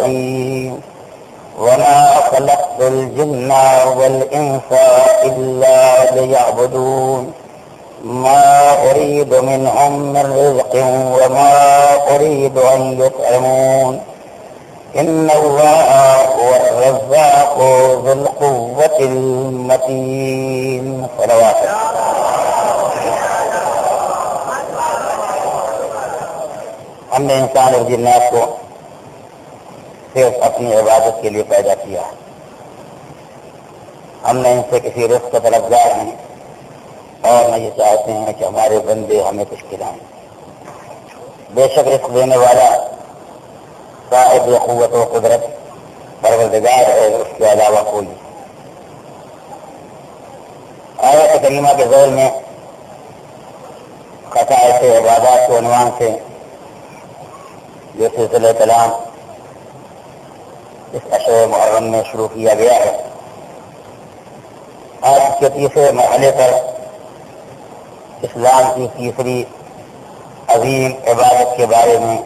الرحيم وما خلقت الجن والإنس إلا ليعبدون ما أريد منهم من رزق وما أريد أن يطعمون إن الله هو الرزاق ذو القوة المتين صلوات ہم نے انسان اور جنات کو صرف اپنی عبادت کے لیے پیدا کیا. ہم نے ان سے کسی رزق کا طلبگار ہیں اور نہ یہ چاہتے ہیں کہ ہمارے بندے ہمیں کچھ کھلائیں. بے شک رزق دینے والا صاحب قوت و قدرت پروردگار ہے، اس کے علاوہ کوئی. آیت کریمہ کے ذیل میں خصائص عبادات کے عنوان سے جو سلسلہ کلام اس اشر محرم میں شروع کیا گیا ہے، آج کے تیسرے مرحلے پر اسلام کی تیسری عظیم عبادت کے بارے میں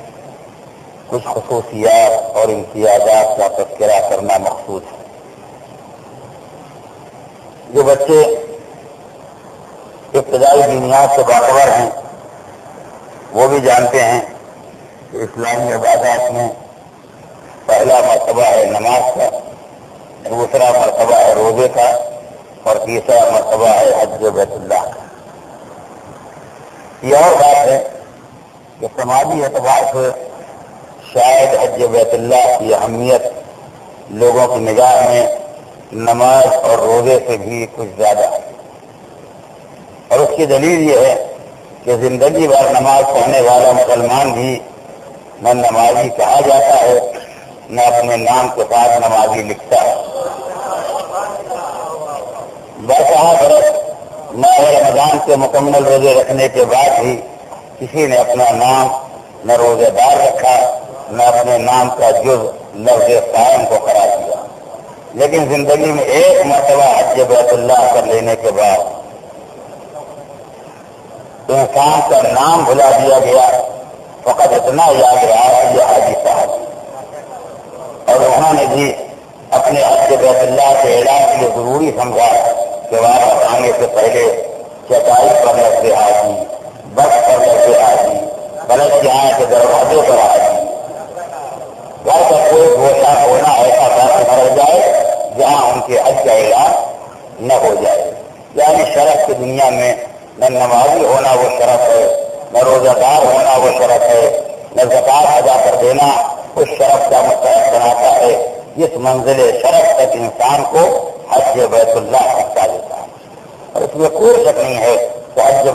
کچھ خصوصیات اور امتیازات کا تذکرہ کرنا مقصود ہے. جو بچے ابتدائی دنیا سے باخبر ہیں وہ بھی جانتے ہیں کہ اسلامی عبادات میں پہلا مرتبہ ہے نماز کا، دوسرا مرتبہ ہے روزے کا اور تیسرا مرتبہ ہے حج بیت اللہ کا. یہ اور بات ہے کہ سماجی اعتبار سے شاید حج بیت اللہ کی اہمیت لوگوں کی نگاہ میں نماز اور روزے سے بھی کچھ زیادہ ہے، اور اس کی دلیل یہ ہے کہ زندگی بھر نماز پڑھنے والا مسلمان بھی نہ نمازی کہا جاتا ہے نہ اپنے نام کے ساتھ نمازی لکھتا ہے. برسہ برس ماہ رمضان کے مکمل روزے رکھنے کے بعد بھی کسی نے اپنا نام نہ روزے دار رکھا نہ اپنے نام کا جز لفظ قائم کو قرار دیا. لیکن زندگی میں ایک مرتبہ حج بیت اللہ کر لینے کے بعد انسان کا نام بھلا دیا گیا. فقط اتنا یاد رہا کہ یہ حاجی صاحب، اور انہوں نے بھی اپنے حج بیت اللہ کے اعلان کے لیے ضروری سمجھا کہ واپس آنے سے پہلے چٹائی پر لفظ حاجی، بس پر لفظ حاجی، بلد جہاں کے دروازے پر حاجی. گھر کا کوئی گوشہ ہونا ایسا باقی نہ رہ جائے جہاں ان کے حج کا اعلان نہ ہو جائے. یعنی شرف کی دنیا میں نہ نمازی ہونا وہ شرف ہے، نہ روزہ دار ہونا وہ شرف ہے، نہ زکات ادا کر دینا اس شرف کا مستحق بناتا ہے. جس منزل شرف تک انسان کو حج بیت اللہ پہنچا دیتا ہے. اور اس میں کوئی شک نہیں ہے کہ حج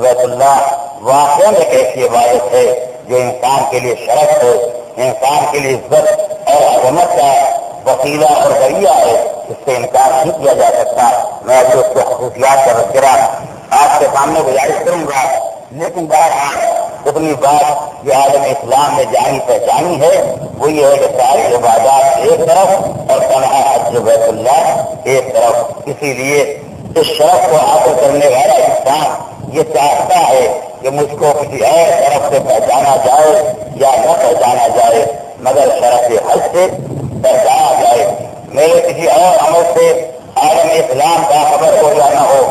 بیت اللہ واقعی ایک ایسی عبادت ہے جو انسان کے لیے شرف ہے، انسان کے لیے عزت اور عظمت کا وسیلہ اور ذریعہ ہے. اس سے انکار نہیں کیا جا سکتا. میں ابھی اس کے خصوصیات کا تذکرہ آپ کے سامنے گزارش کروں گا، لیکن بہرحال اتنی بات جو عالم اسلام میں جانی پہچانی ہے وہ یہ ہے کہ ساری عبادات ایک طرف اور تنہا حج بیت اللہ ایک طرف. اسی لیے اس شرف کو حاصل کرنے والا انسان یہ چاہتا ہے کہ مجھ کو کسی اور طرف سے پہچانا جائے یا نہ پہچانا جائے، مگر شرف حج سے پہچانا جائے. میرے کسی اور عمل سے عالم اسلام کا خبر ہو یا نہ ہو،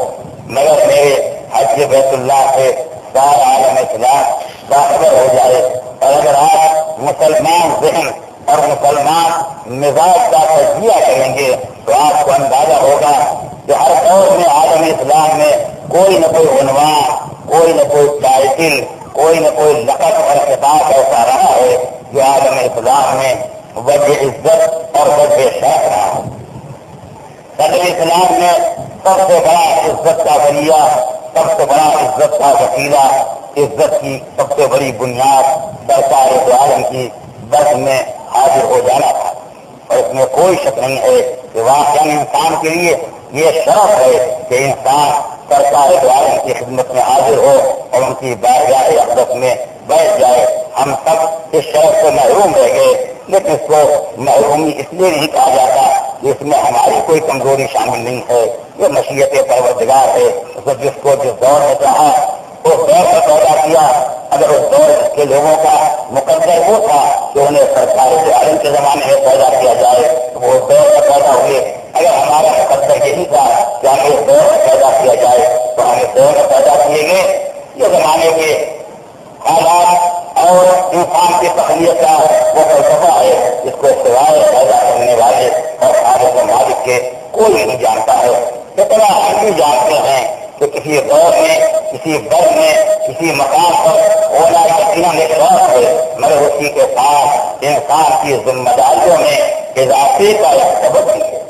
مگر میرے حج بیت اللہ سے سارا عالم اسلام باخبر ہو جائے. اور اگر آپ مسلمان ذہن اور مسلمان مزاج کا تجزیہ کریں گے تو آپ کو اندازہ ہوگا کہ ہر دور میں عالم اسلام میں کوئی نہ کوئی عنوان، کوئی نہ کوئی ٹائٹل، کوئی نہ کوئی لقب اور خطاب ایسا رہا ہے جو عالم اسلام میں وجہ عزت اور وجہ شرف رہا ہے. صدر اسلام میں سب سے بڑا عزت کا ذریعہ، سب سے بڑا عزت کا وسیلہ، عزت کی سب سے بڑی بنیاد سرکار دو عالم کی بس میں حاضر ہو جانا تھا. اور اس میں کوئی شک نہیں ہے کہ واقعی انسان کے لیے یہ شرف ہے کہ انسان سرکار دو عالم کی خدمت میں حاضر ہو اور ان کی بارگاہ اقدس میں بیٹھ جائے. ہم سب اس شرف سے محروم رہ گئے، لیکن اس کو محرومی اس لیے نہیں کہا جاتا کہ اس میں ہماری کوئی کمزوری شامل نہیں ہے. یہ مشیت پروردگار ہے. جس کو جس دور میں چاہا اس دور سے پیدا کیا. اگر اس دور کے لوگوں کا مقدر وہ تھا کہ انہیں سرکاری عالم کے زمانے میں پیدا کیا جائے تو وہ دور میں پیدا ہوئے. اگر ہمارا مقدر یہی تھا کہ ہمیں اس دور میں پیدا کیا جائے تو ہمیں دور میں پیدا کیے گئے. یہ زمانے کے حالات اور انسان کی تخلیق کا وہ فلسفہ ہے جس کو سوائے پیدا کرنے والے اور خالق و مالک کے کوئی نہیں جانتا ہے. اتنا ہم بھی جانتے ہیں کہ کسی دور میں کسی بر میں کسی مقام پر ہونا یقینا شوق ہے مگر اسی کے ساتھ انسان کی ذمہ داریوں میں اضافے کا ایک سبب بھی ہے.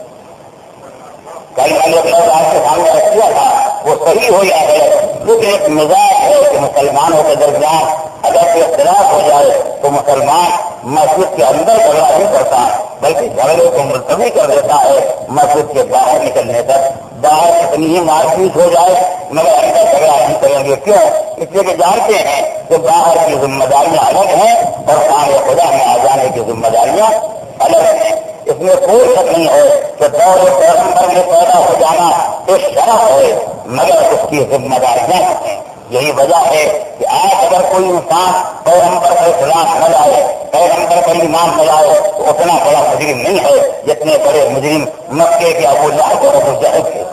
کل میں نے اپنا آپ کے سامنے رکھ دیا تھا وہ صحیح ہو یا غلط کیونکہ ایک مزاج ہے کہ مسلمانوں کے درمیان اگر کوئی اختلاف ہو جائے تو مسلمان مسجد کے اندر جھگڑا نہیں کرتا بلکہ جھگڑے کو ملتوی کر دیتا ہے مسجد کے باہر نکلنے تک. باہر کتنی ہی مار پیٹ ہو جائے مگر اندر جھگڑا نہیں کریں گے. کیوں؟ اس لیے کہ جانتے ہیں کہ باہر کی ذمہ داریاں الگ ہیں اور خانہ خدا میں آ جانے کی ذمہ داریاں الگ ہیں. اس میں کوئی شک نہیں ہے کہ دور پیغمبر میں پیدا ہو جانا ایک شرف ہے مگر اس کی ذمہ داریاں ہیں. یہی وجہ ہے کہ آج اگر کوئی انسان پیغمبر کا اسلام نہ لائے پیغمبر کا ایمان نہ لائے تو اتنا بڑا مجرم نہیں ہے جتنے بڑے مجرم مکے کے ابو لہب اور ابو جہل تھے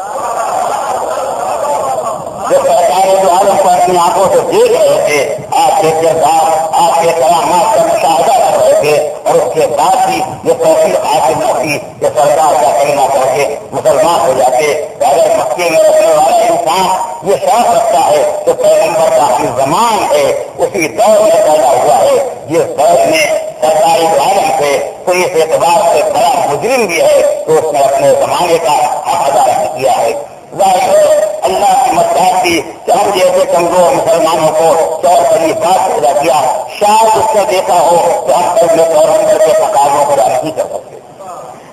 جو سرکار عالم کو اپنی آنکھوں سے دیکھ رہے تھے. آپ کے کردار آپ کے کرامات کا مشاہدہ کر رہے تھے اور اس کے بعد بھی یہ توفیق حاصل نہ تھی کہ سرکار کا کلمہ کر کے مسلمان ہو جاتے. اگر مکے میں رہنے والا انسان یہ شوق رکھتا ہے کہ پیغمبر کا ہم زمان ہے اسی دور میں پیدا ہوا ہے جس دور میں سرکاری عالم سے کوئی اس اعتبار سے بڑا مجرم بھی ہے تو اس نے اپنے زمانے کا حق ادا نہیں کیا ہے. ظاہر ہے اللہ کی مدد کی کہ ہم جیسے کمزور مسلمانوں کو چور بڑی بات پیدا کیا شاید اس سے دیکھا ہو کہ ہم پہلے پیغمبر کے تقاضوں کو پورا نہیں کر سکتے.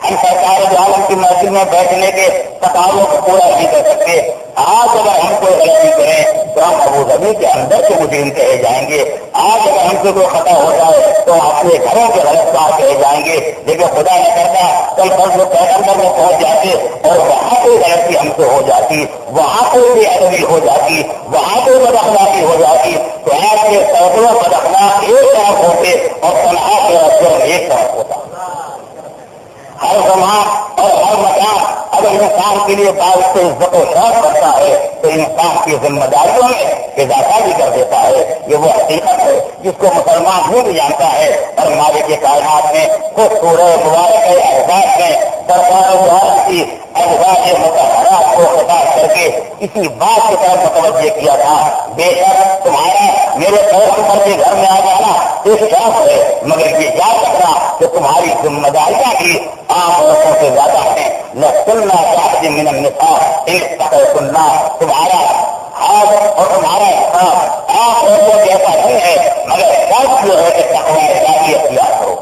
ہم سرکار عالم کی مسجد میں بیٹھنے کے تقاضوں کو پورا نہیں کر سکتے. آج اگر ہم کوئی غلطی کریں تو ہم ابو ظبی کے اندر کے مجرم کہے جائیں گے. آج اگر ہم سے کوئی خطا ہو جائے تو اپنے گھروں کے غلط کار کہے جائیں گے. لیکن خدا نہ کرتا کل فرض پیغمبر میں پہنچ جاتے اور وہاں کوئی غلطی ہم سے ہو جاتی وہاں کوئی بے ادبی ہو جاتی وہاں کوئی بد اخلاقی ہو جاتی تو آج کے سینکڑوں بد اخلاق ایک طرف ہوتے اور تنہا کے رسول ایک طرف ہوتا. ہر زمان اور ہر مکان اگر انسان کے لیے باعث سے عزت و شرف کرتا ہے تو انسان کی ذمہ داریوں میں اضافہ بھی کر دیتا ہے. یہ وہ حقیقت ہے جس کو مسلمان بھی جانتا ہے. اور مالک کے کائنات میں خود سورہ مبارک کے احساس میں سرکار عالم کی ازواج مطہرات کو خطاب کر کے اسی بات کی طرف متوجہ کیا تھا. بے شک تمہارا میرے پیغمبر کے گھر میں آ جانا ایک شرف ہے مگر یہ یاد رکھنا کہ تمہاری ذمہ داریاں بھی عام عورتوں سے زیادہ ہیں. لَسُنَّا شَاهِدٍ مِّنَ النِّسَاءِ إِنِ اتَّقَيْتُنَّ تمہارا ہاتھ اور تمہارا احساس عام عورتوں جیسا نہیں ہے مگر شرط یہ ہے کہ تقویٰ الہی اختیار کرو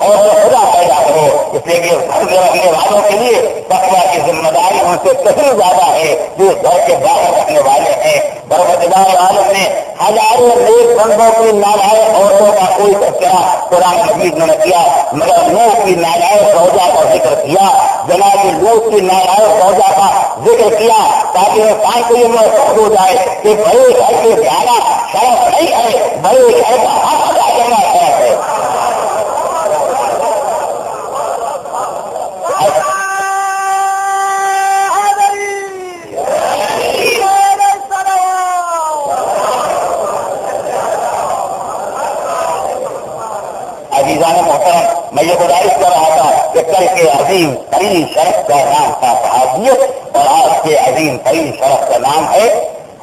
اور خدا پیدا کرو. اس لیے کہ گھر میں رہنے والوں کے لیے تقویٰ کی ذمہ داری ان سے کہیں زیادہ ہے جو گھر کے باہر رکھنے والے ہیں. پروردگار عالم نے ہزاروں نیک بندوں کی نالائق عورتوں کا کوئی تذکرہ قرآن مجید میں نے کیا مگر نوح کی نالائق زوجہ کا ذکر کیا. جناب لوط کی نالائق زوجہ کا ذکر کیا تاکہ انسان کو یہ محسوس ہو جائے کہ بڑے گھر کے جانا شرف نہیں ہے بڑے گھر کا حق ادا کرنا شرف ہے. عزیزان محترم میں یہ گزارش کر رہا تھا کہ کل کے عظیم ترین شرف کا نام تھا صحابیت اور آج کے عظیم ترین شرف کا نام ہے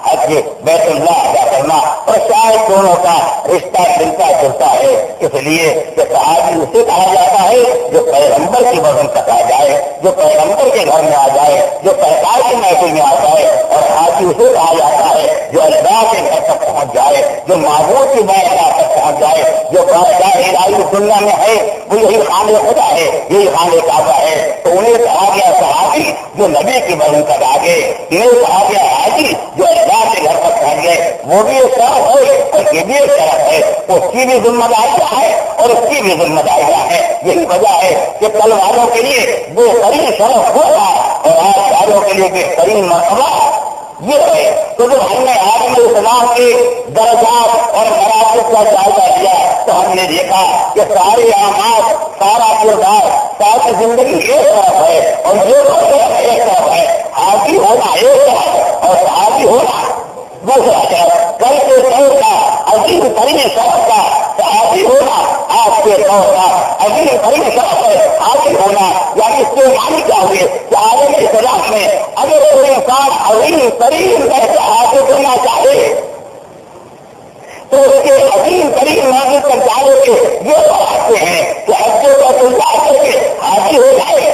حج بیت اللہ ادا کرنا. اور شاید دونوں کا رشتہ ملتا جلتا ہے اس لیے کہ صحابی اسے کہا جاتا ہے جو پیغمبر کی وزن تک آ جائے جو پیغمبر کے گھر میں آ جائے جو پیغام کی محفل میں آ جائے. اور حاجی اسے کہا جاتا ہے جو اللہ کے گھر تک پہنچ جائے جو معبود کی بارگاہ تک پہنچ جائے جو بادشاہ الہی دنیا میں ہے وہ یہی خانہ خدا ہے یہی خانہ کعبہ ہے. تو انہیں کہا گیا صحابی جو نبی کی وزن تک آ گئے. انہیں کہا گیا حاجی جو اللہ کے گھر تک پہنچ گئے. وہ بھی ایک شرف ہے اور یہ بھی ایک شرف ہے. اس کی بھی ذمہ داریاں ہے اور اس کی بھی ذمہ داریاں ہیں. یہی وجہ ہے کہ کل والوں کے لیے بہترین شرف ہوگا اور آج والوں کے لیے بہترین مرتبہ یہ ہے تو جب ہم نے عالم اسلام کے درجات اور مراتب کا جائزہ لیا تو ہم نے دیکھا کہ سارے اعمال، سارا کردار، ساری زندگی ایک طرف ہے اور ایک طرف ہے، حاضی ہونا ایک طرف اور حاضی ہونا دوسرا طرف۔ کل کے طور کا عظیم ترین شخص کا حاضی ہونا آج کے طور کا عظیم ترین شخص ہے حاضی ہونا، یعنی اس کے معنی کیا ہوئے کہ عالم اسلام میں اگر کوئی انسان عظیم ترین حاصل کرنا چاہے تو اس کے عظیم ترین منزل تک جانے کے یہ بتاتے ہیں کہ حج بیت اللہ کر کے حاضی ہو جائے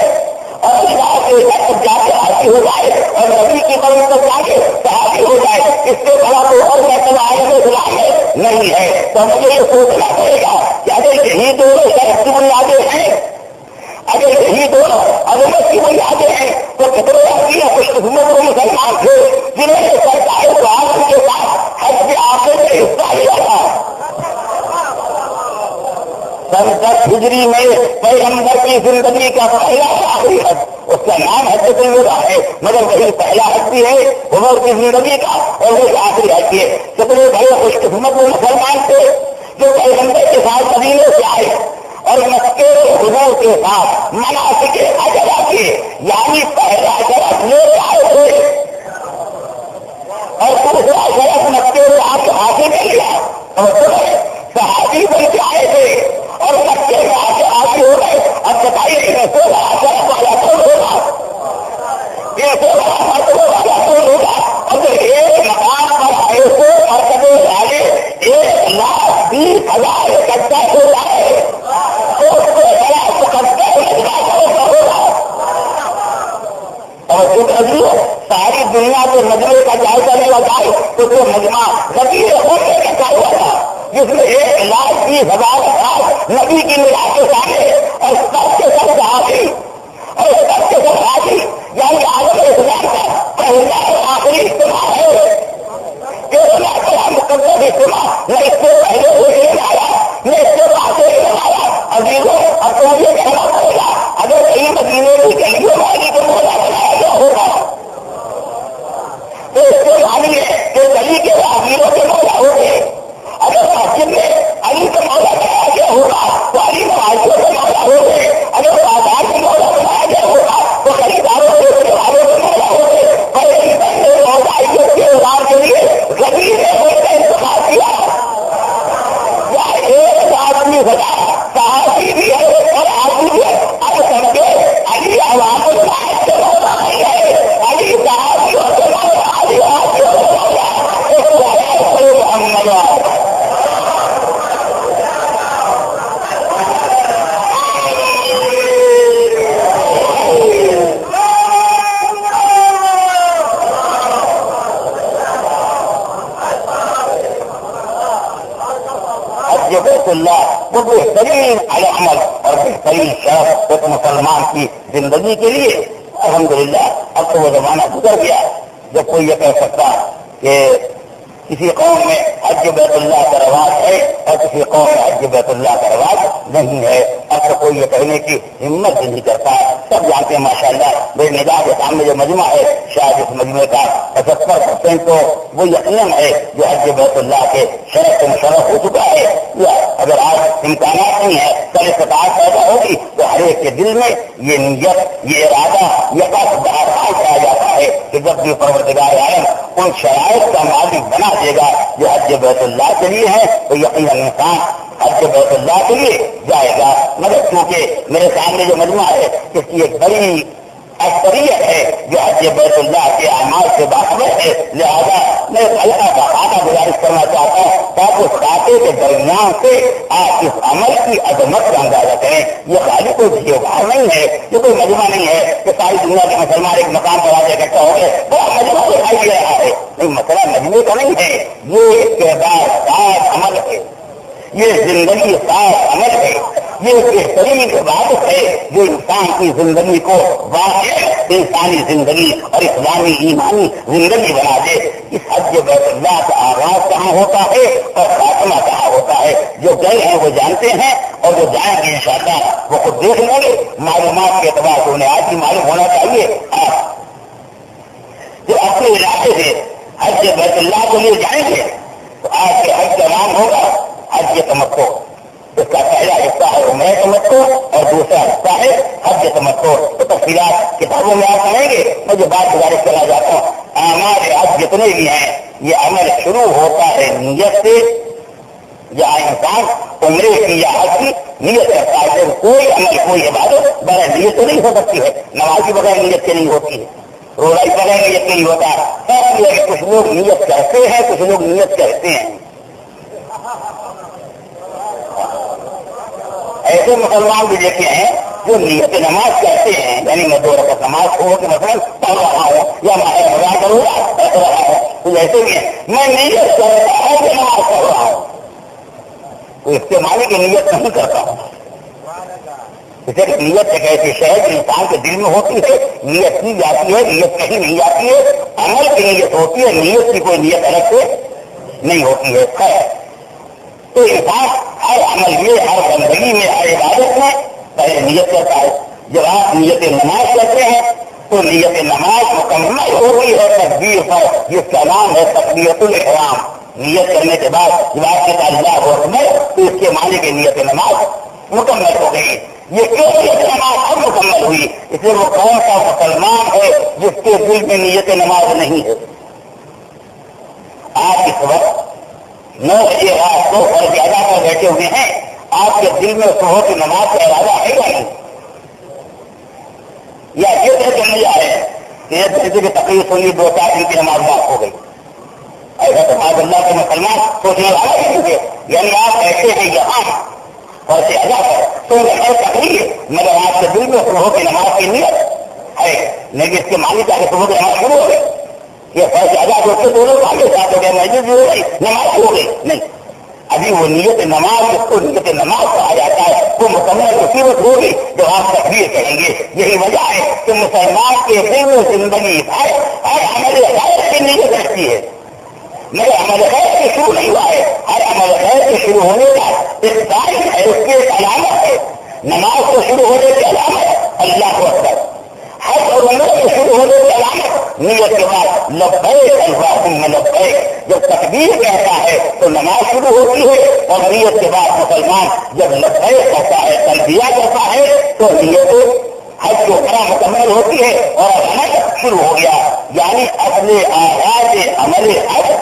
اور اللہ کے تک جا کے حاضی ہو جائے اور نبی کی قبر تک جا کے حاضی ہو جائے، اس سے بڑا تو اور مرتبہ عالم اسلام میں نہیں ہے۔ تو مجھے یہ سوچنا پڑے گا کہ اگر یہی دونوں شخص کی بنیادیں ہیں، اگر یہی دونوں عظمت کی بنیادیں ہیں تو کتنے آدمی خوش قسمت و مسلمان تھے جنہوں نے سرکار کو عالم کے ساتھ حج کے آخر میں حصہ لیا تھا۔ سن 10 ہجری میں پیغمبر کی زندگی کا پہلا آخری حج، اس کا نام حج الوداع ہے، مگر وہی پہلا حج بھی ہے عمر کی زندگی کا اور وہی آخری حج ہے۔ کتنے بڑے خوش قسمت و مسلمان تھے جو پیغمبر کے ساتھ مدینے سے آئے اور مکے حضور کے ساتھ مناسک حج ادا کیے، یعنی پہلا شرف لے آئے تھے اور دوسرا شرف مکے سے آپ کو حاصل کر لیا اور صحابی بن کے آئے تھے اور مکے میں آ کے حاضر ہو گئے۔ اب بتائیے کہ شرف والا کون ہوگا، یہ والا کون ہوگا؟ اگر ایک مقام پر ایسے مرتبے والے 1,20,000 اکٹھا ہو جائے تو اس کو بڑا اور ساری دنیا کے مجمے کا جائزہ لیا جائے تو وہ مجمع غیر ہونے کا ہوا تھا جس میں 1,20,000 نبی کی ملاق کے سامنے اور سب کے سب صحابی اور سب کے سب حاجی، یعنی عالم اسلام کا پہلا اور آخری اجتماع ہے۔ مقدس اجتماع نہ اس سے پہلے ہوئے آیا نہ اس سے بعد آیا۔ عزیزوں اب تو یہ کہنا پڑے گا اگر کئی مدینے کی گلیوں والی کو مولا بنایا گیا ہوگا تو اس سے معنی ہے کہ گلی کے راہگیروں کے مولا ہو گئے۔ اگر مسجد میں علی کا مولا بنایا گیا ہوگا تو علی نمازیوں کے مولا ہو گئے۔ اگر بازار کا مولا بنایا گیا ہوگا تو خریداروں کے والوں کے مولا ہو گئے۔ اور کے اظہار کے لیے غریب کا انتخاب کیا یا ایک آدمی بتا صحابی بھی ہے اور آدمی بھی ہے۔ اب سمجھے علی عوام سے مولا نہیں ہے، علی صحابیوں سے مولا، علی آدمیوں سے مولا۔ بیت اللہ وہ بہترین عمل اور بہترین شرف ایک مسلمان کی زندگی کے لیے۔ الحمدللہ اب تو وہ زمانہ گزر گیا جب کوئی یہ کہہ سکتا کہ کسی قوم میں حج بیت اللہ کا رواج ہے اور کسی قوم میں حج بیت اللہ کا رواج نہیں ہے۔ اب تو کوئی یہ کہنے کی ہمت نہیں کرتا۔ سب جانتے ہیں ماشاءاللہ میرے نگاہ کے سامنے جو مجمع ہے شاید اس مجمع کا 75% تو وہ یقیناً ہے جو حج بیت اللہ کے شرف سے مشرف ہو چکا ہے۔ اگر آج امکانات نہیں ہے کل استطاعت پیدا ہوگی تو ہر ایک کے دل میں یہ نیت، یہ ارادہ، یہ قصد پایا جاتا ہے کہ جب بھی پروردگار عالم ان شرائط کا مالک بنا دے گا جو حج بیت اللہ کے لیے ہے تو یقیناً انسان حج بیت اللہ کے لیے جائے گا۔ مگر کیونکہ میرے سامنے جو مجمع ہے اس کی ایک بڑی اکثریت ہے جو حج بیت اللہ کے اعمال سے باخبر ہے، لہذا میں اللہ کا خانہ گزارش کرنا چاہتا ہوں تاکہ اس خاتے کے درمیان سے آپ اس عمل کی عظمت کا اندازہ کریں۔ یہ خالی کوئی تہوار نہیں ہے، یہ کوئی مجمع نہیں ہے کہ ساری دنیا کے مسلمان ایک مقام پر آتے اکٹھا ہو گئے بڑا مجمع دکھائی دے رہا ہے۔ نہیں، مسئلہ مجمع کا نہیں ہے، یہ کردار ساز عمل ہے، یہ زندگی ساز عمل ہے، یہ بہترین عبادت ہے جو انسان کی زندگی کو واقعی انسانی زندگی اور اسلامی ایمانی زندگی بنا دے۔ اس حج بیت اللہ کا آغاز کہاں ہوتا ہے اور خاتمہ کہاں ہوتا ہے، جو گئے ہیں وہ جانتے ہیں اور جو جائیں گے انشاءاللہ وہ خود دیکھ لیں گے۔ معلومات کے اعتبار سے انہیں آج ہی معلوم ہونا چاہیے جو اپنے علاقے سے حج بیت اللہ کے لیے جائیں گے تو آج کے حج کا نام ہوگا حج تمتع. اس کا پہلا حصہ ہے عمرہ تمتع اور دوسرا حصہ ہے حج تمتع. تو تفصیلات کتابوں میں آپ پڑھیں گے. میں جو بات گزارش کرنا چاہتا ہوں, اعمال حج جتنے بھی ہیں یہ عمل شروع ہوتا ہے نیت سے. یا انسان عمرے کی یا حج کی نیت کرتا ہے. کوئی عمل کوئی عبادت بغیر نیت تو نہیں ہو سکتی ہے. نماز کی بغیر نیت سے نہیں ہوتی ہے, روزہ کی بغیر نیت نہیں ہوتا. سب یہ کچھ لوگ نیت کرتے ہیں, کچھ لوگ نیت کرتے ہیں. ایسے مسلمان بھی دیکھے ہیں جو نیت نماز کرتے ہیں, یعنی میں 2 رکعت نماز ہو کہ مثلاً پڑھ رہا ہوں یا میں رمضان کروں رکھ رہا ہوں, تو ایسے بھی ہے میں نیت کرتا ہوں کہ نماز پڑھ رہا ہوں, تو اس کے معنی کی نیت نہیں کرتا ہوں. اسے نیت ایک ایسی شے جو انسان کے دل میں ہوتی ہے, نیت کی جاتی ہے, نیت کہیں نہیں جاتی ہے. عمل کی نیت ہوتی ہے, نیت کی کوئی نیت الگ سے نہیں ہوتی ہے. خیر, تو انسان ہر عمل میں, ہر بندگی میں, ہر عبادت میں پہلے نیت کرتا ہے. جب آپ نیت نماز کرتے ہیں تو نیت نماز مکمل ہو گئی ہے تکبیر پر, جس کا نام ہے تکبیرۃ الاحرام. نیت کرنے کے بعد جب آپ کے پاس اللہ ہو تو اس کے معنی کی نیت نماز مکمل ہو گئی. یہ کیوں نیت نماز اب مکمل ہوئی؟ اس لیے وہ کون سا مسلمان ہے جس کے دل میں نیت نماز نہیں ہے؟ آپ اس وقت 9 بجے رات کو اور زیادہ پر بیٹھے ہوئے ہیں, آپ کے دل میں صبح کی نماز کا ارادہ ہے یا نہیں؟ یا یہ کہتے نہیں آ رہے ہیں کہ ایک درجے کی تکلیف ہوئی, 2-4 دن کی نماز معاف ہو گئی. ایسا تو آج اللہ کے مسلمان سوچنے والا ہی نہیں ہے. یعنی آپ ایسے ہیں یہاں اور زیادہ ہے تو ہے تکلیف, مگر آپ کے دل میں صبح کی نماز کی نیت ہے, لیکن اس کے معنی کا صبح کی نماز شروع ہو گئی. یہ بہت زیادہ دوستوں دونوں آگے ساتھ ہو گئے, مسجد بھی ہو گئی, نماز ہو گئی. نہیں, ابھی وہ نیت نماز, اس کو نیت نماز کہا جاتا ہے, وہ مکمل مصیبت ہوگی جب آپ تکبیر کریں گے. یہی وجہ ہے کہ مسلمان کے دل میں زندگی ہے ہر عمل خیر کی نیت رہتی ہے, مگر عمل خیر سے شروع نہیں ہوا ہے. ہر عمل خیر سے شروع ہونے کا ایک تاریخ ہے, اس کی ایک علامت ہے. نماز کو شروع ہونے کی علامت اللہ کو اکبر, حج اور عمرہ سے شروع ہونے کی علامت نیت کے بعد لبیک اللہم لبیک. جب تکبیر کہتا ہے تو نماز شروع ہوتی ہے, اور نیت کے بعد مسلمان جب لبیک کہتا ہے, تلبیہ کرتا ہے, تو نیت حج کو بڑا مکمل ہوتی ہے اور عمل شروع ہو گیا. یعنی اپنے آغاز عمل حج